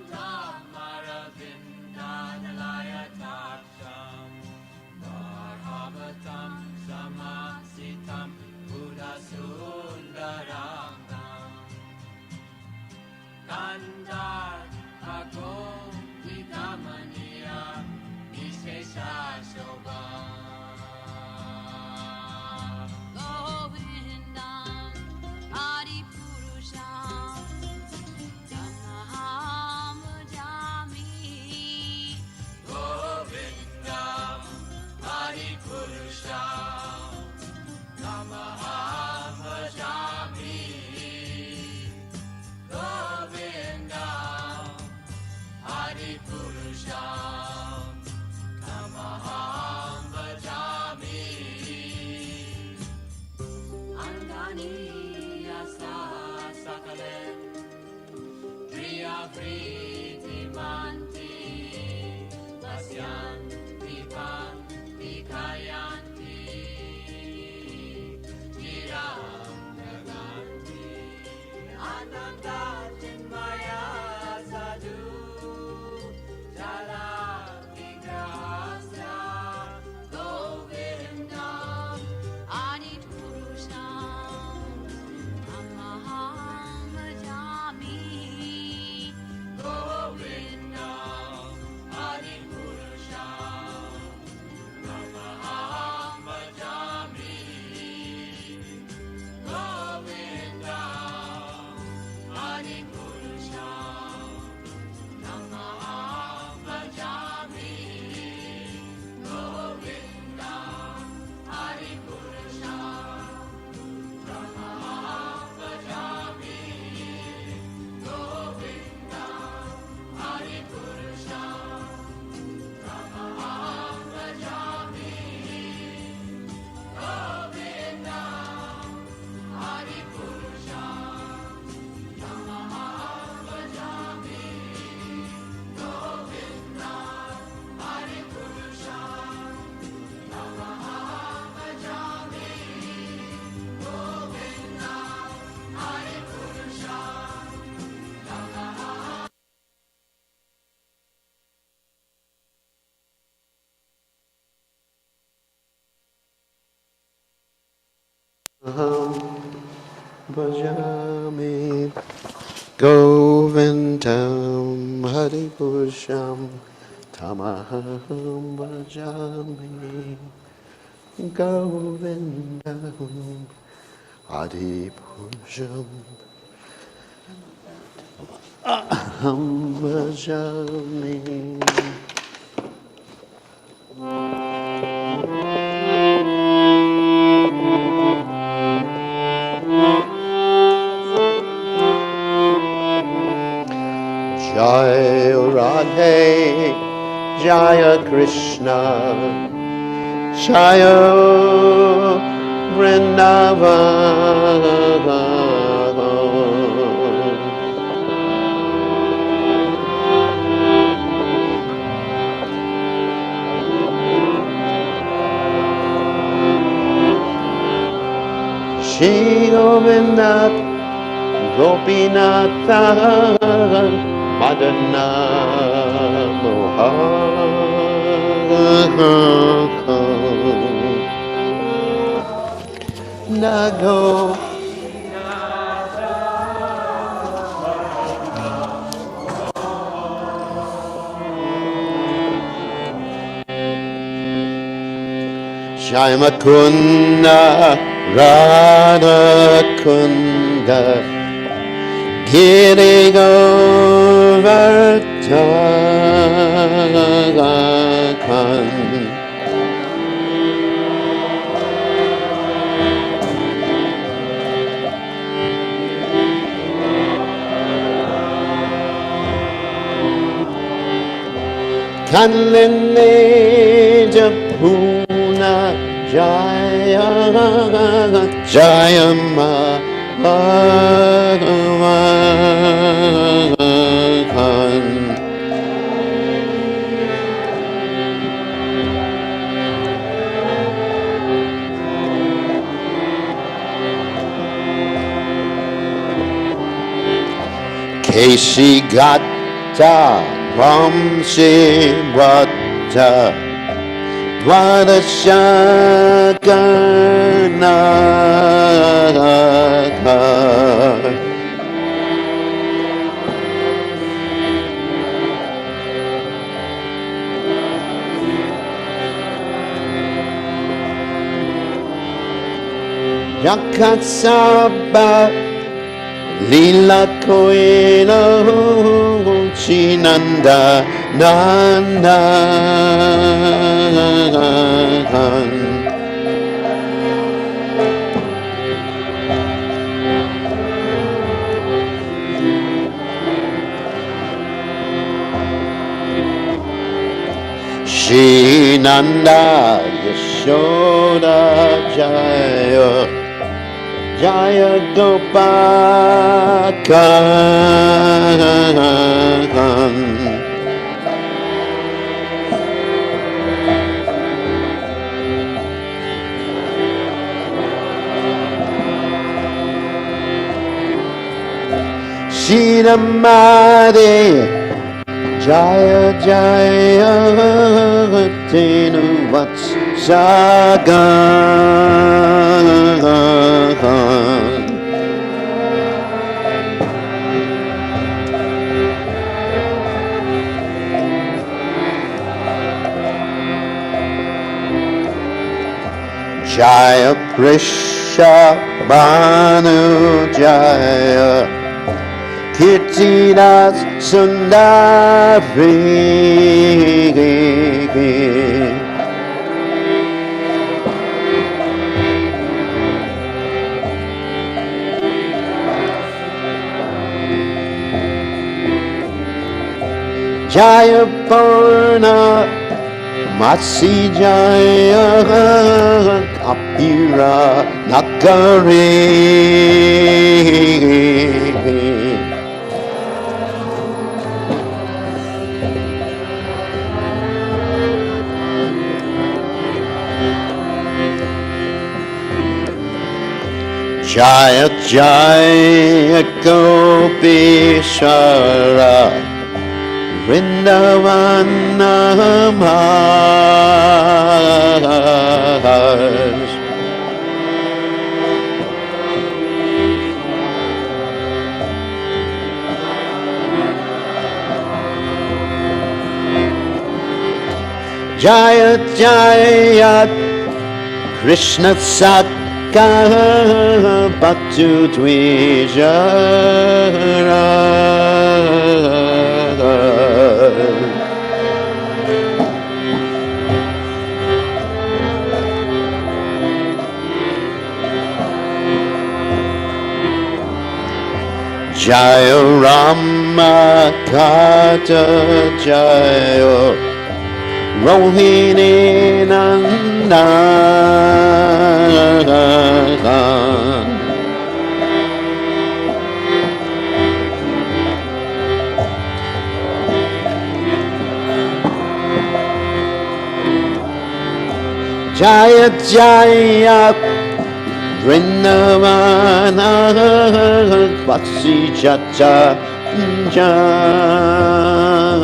Bhajami Govindam Hari Purusham Tamaham Bhajami Govindam Hari Purusham Aham Bhajami. Jai Radhe, Jaya Krishna, Jaya Vrindavan. Shri Govinda Gopinatha Madana Mohan Nago Shaimakunda Radhakunda Giri Govardhan Kanlene Japuna Jaya Jaya Bhagavan. Keshi Gata Vamsi Vata Dvadashakarnaka Yakatsaba Lila Koena Chinanda Nanda Shinanda Yashoda Jaya Jaya Gopakan Shiramade Jaya Jaya Tenu Vatsagan Jaya Prisha Bhanu Jaya Kirtidas Sundari Jaya Purna Matsi Jaya Kapira Nakari Jaya Jaya Gopishara Vrindavanam Jaya Jaya Krishna Saka Bhaktu Dvijara. Jaya Rama Kata Jaya Rohini Nandan. Jaya Jaya Vrindavana Vaksi Jata Jan.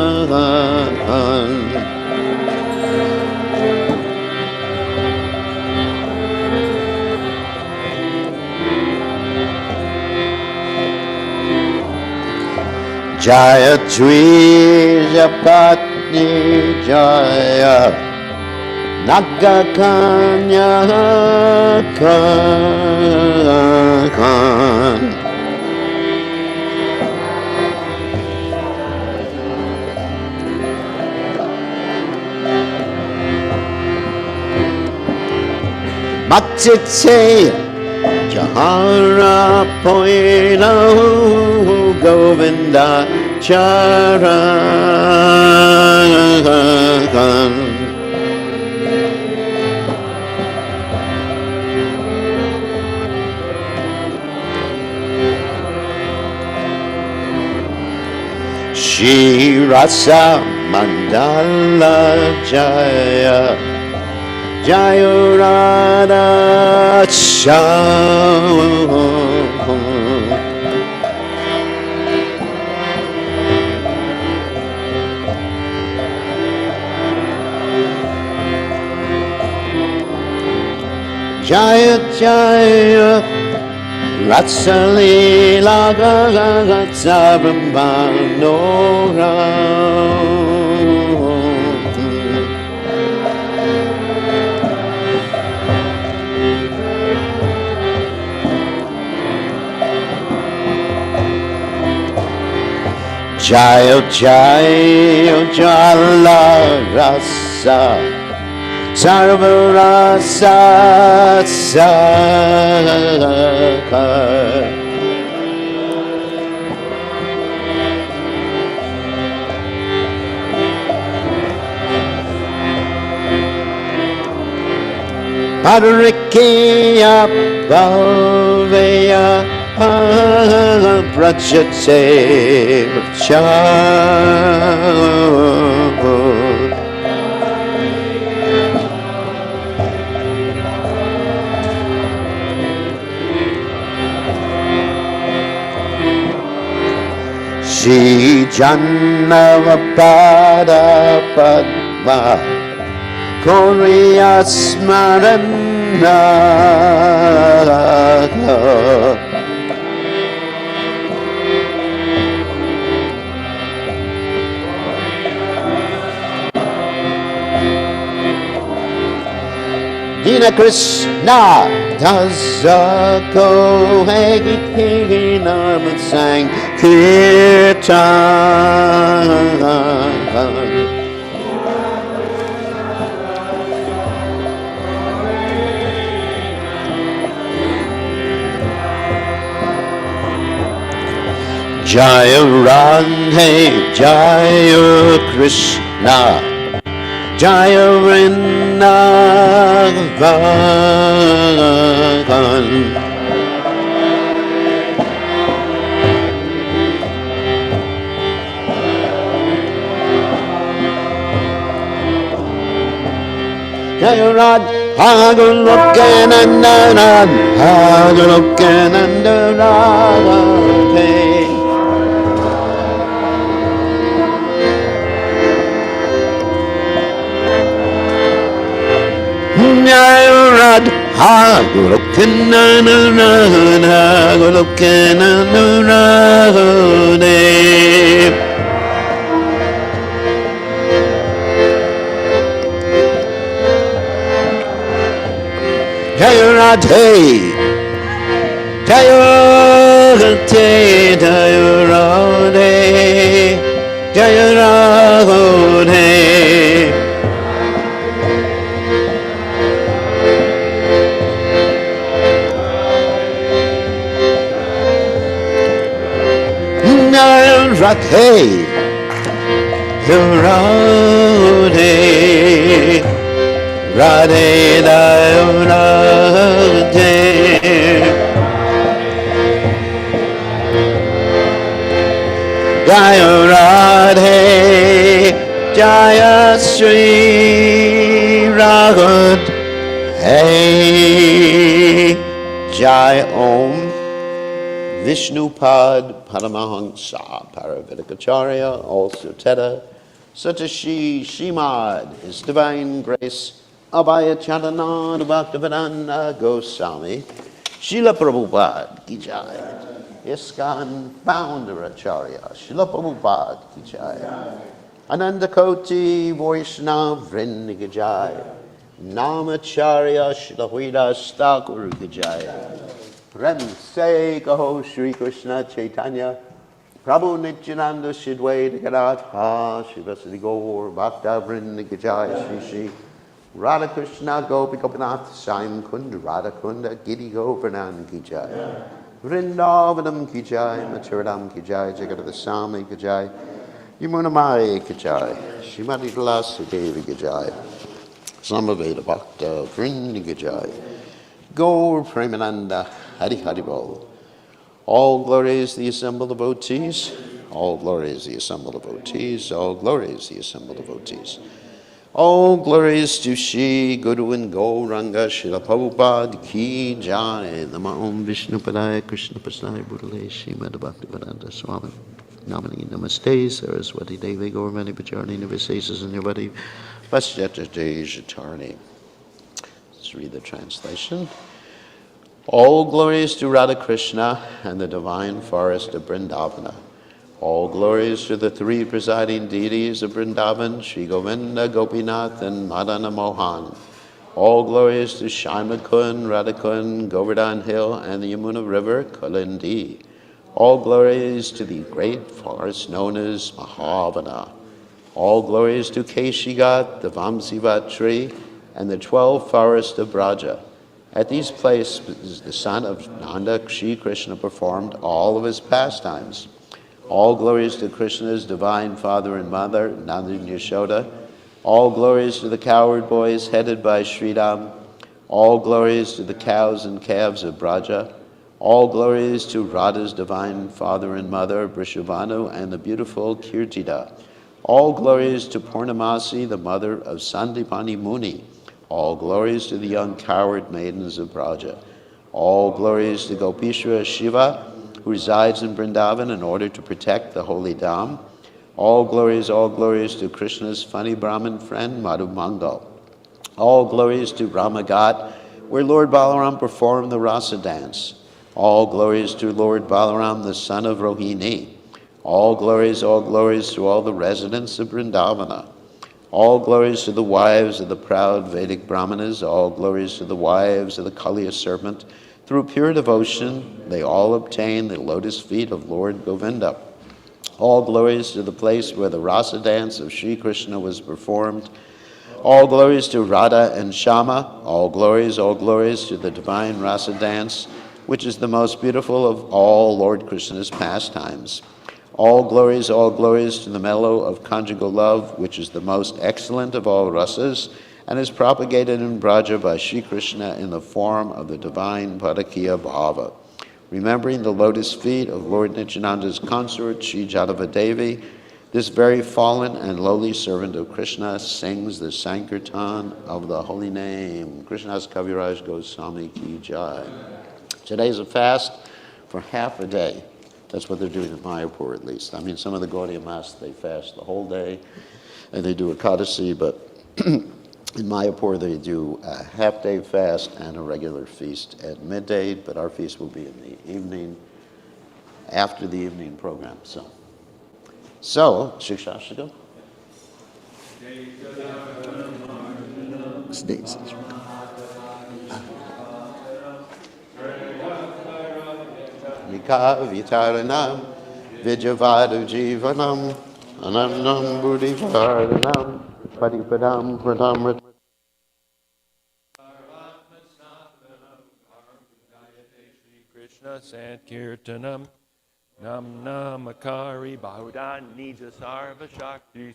Jaya Trija Patni Jaya Nagakanya Kan. Matitse Jahara Poina Govinda Charan. Shri Rasa Mandala Jaya Jaya Radha Shyam. Jaya Jaya Ratsalila Gagatsabrahmanora. Jaya Jaya Jala Rasa Sarvarasa Sakar. Padarikiya Bhaveya Prachate Char. Shri Jannavapada Padma Korea Smarana. Dina Krishna Dasa Kohegi Naman Sang Kirtan. Jaya Radhe Jaya Krishna Jaya Vrindavan. Jaya Radha Golokanandanan Golokanandaradhe. Jaya Radha Golokanandanan Golokanandaradhe. Jaya Radhe, Jaya Radhe, Jaya Radhe, Jaya Radhe. Jaya Radhe, Jaya Radhe, Radhe, Jaya Radhe. Jaya Radhe, Jaya Sri Radhe, Jai Om Vishnupad Paramahansa Paravedikacharya, also Teta, Satashi Shimad, His Divine Grace, Abhaya Charanad Bhaktivedanta Goswami, Srila Prabhupada Ki Jai, ISKCON Founder Acharya, Srila Prabhupada Ki Jai, Anandakoti Vaishnava Vrinda Ki Jai, Namacharya Srila Haridas Thakur Ki Jai, Prem Se Kaho Shri Krishna Chaitanya, Prabhu Nityananda Shidway Gadadha, Shivasadi Gaur, Bhakta Vrinda Ki Jai, Shri Shri Radha Krishna Gopi Gopinath, Saim Kund, Radha Kunda, Giri Govardhan Ki Jai, Vrindavanam Ki Jai, Maturadam Ki Jai, Jagadada Sami Ki Jai, Yamuna Mai Ki Jai, Shrimati Tulasi Devi Ki Jai, Samaveda Bhakta Vrinda Ki Jai, Gaur Premananda Hari Hari Bol. All glories the assembled devotees, all glories the assembled devotees, all glories the assembled devotees. All glories to Shri Guru and Gauranga Srila Prabhupada Ki Jai. Nama Om Vishnu Padaya Krishna Pasaya Budale Srimad Bhaktivedanta Swami Namani Namaste Saraswati Devi Gaurmani Pacharni Navasesas and Yavati Paschata Dejatarni. Let's read the translation. All glories to Radha Krishna and the divine forest of Vrindavana. All glories to the three presiding deities of Vrindavan, Sri Govinda, Gopinath, and Madana Mohan. All glories to Shaimakund, Radhakund, Govardhan Hill, and the Yamuna River, Kalindi. All glories to the great forest known as Mahavana. All glories to Keshigat, the Vamsivat tree, and the 12 forests of Braja. At these places, the son of Nanda, Shri Krishna, performed all of his pastimes. All glories to Krishna's divine father and mother, Nanda and Yashoda. All glories to the cowherd boys headed by Sridham. All glories to the cows and calves of Braja. All glories to Radha's divine father and mother, Vrishabhanu, and the beautiful Kirtida. All glories to Purnamasi, the mother of Sandipani Muni. All glories to the young cowherd maidens of Braja. All glories to Gopishwara Shiva, who resides in Vrindavan in order to protect the holy Dham. All glories to Krishna's funny Brahmin friend, Madhu Mangal. All glories to Ramagat, where Lord Balaram performed the Rasa dance. All glories to Lord Balaram, the son of Rohini. All glories to all the residents of Vrindavana. All glories to the wives of the proud Vedic Brahmanas. All glories to the wives of the Kaliya serpent. Through pure devotion, they all obtain the lotus feet of Lord Govinda. All glories to the place where the Rasa dance of Sri Krishna was performed. All glories to Radha and Shama. All glories to the divine Rasa dance, which is the most beautiful of all Lord Krishna's pastimes. All glories to the mellow of conjugal love, which is the most excellent of all rasas, and is propagated in Braja by Sri Krishna in the form of the divine Padakiya Bhava. Remembering the lotus feet of Lord Nityananda's consort, Sri Jadava Devi, this very fallen and lowly servant of Krishna sings the Sankirtan of the holy name. Krishna's Kaviraj Goswami Ki Jai. Today's a fast for half a day. That's what they're doing in Mayapur, at least. I mean, some of the Gaudiya Mas, they fast the whole day, and they do a Ekadasi, but in Mayapur, they do a half-day fast and a regular feast at midday, but our feast will be in the evening, after the evening program. So Shikshashika. Bhaktika Vitaranam Vijavadu Jivanam Anandam Buddhi Varanam Padipadam Pradam Krishna Sankirtanam Nam Namakari Bahudan Nija Sarva Shaktis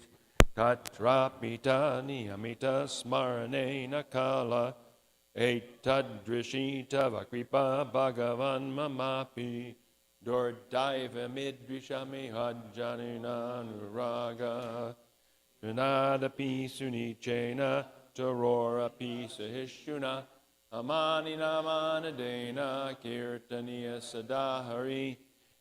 Tatrapita Niyamita Smarane Nakala Etadrishita Vakripa Bhagavan Mamapi Dordaiva Midrishami Hajjanina Nuraga Junadapi Sunichena Tarora Pisa Hishuna Amani Namanadena Kirtaniya Sadahari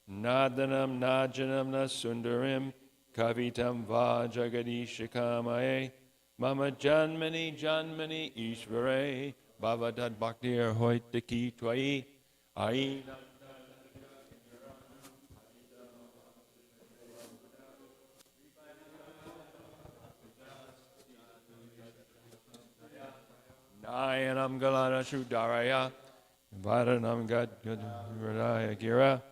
Nadanam Najanam Nasundarim Kavitam Vajagadishikamae Mama Janmani Janmani Ishvare Bhavadad Bhaktir Hoitaki Twai Aina Nayanam Galana Shudaraya Vadanam Gad Gadaya Gira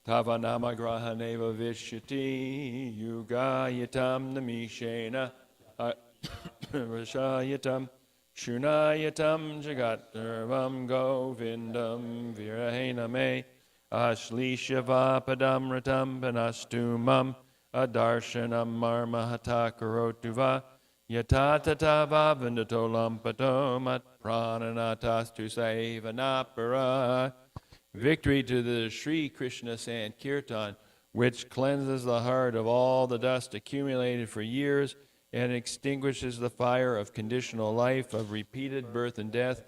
Tavanama Grahaneva Vishyati Yugayatam Namishena Rashayatam Shunayatam Jagatharvam Govindam Virahename Ashlishyavapadam Ratam Panastumam Adarshanam Marmahata Karotuva Yatatata Vavandato Lampato Mat Prananatastu Savanapara. Victory to the Sri Krishna Sankirtan, which cleanses the heart of all the dust accumulated for years and extinguishes the fire of conditional life, of repeated birth and death,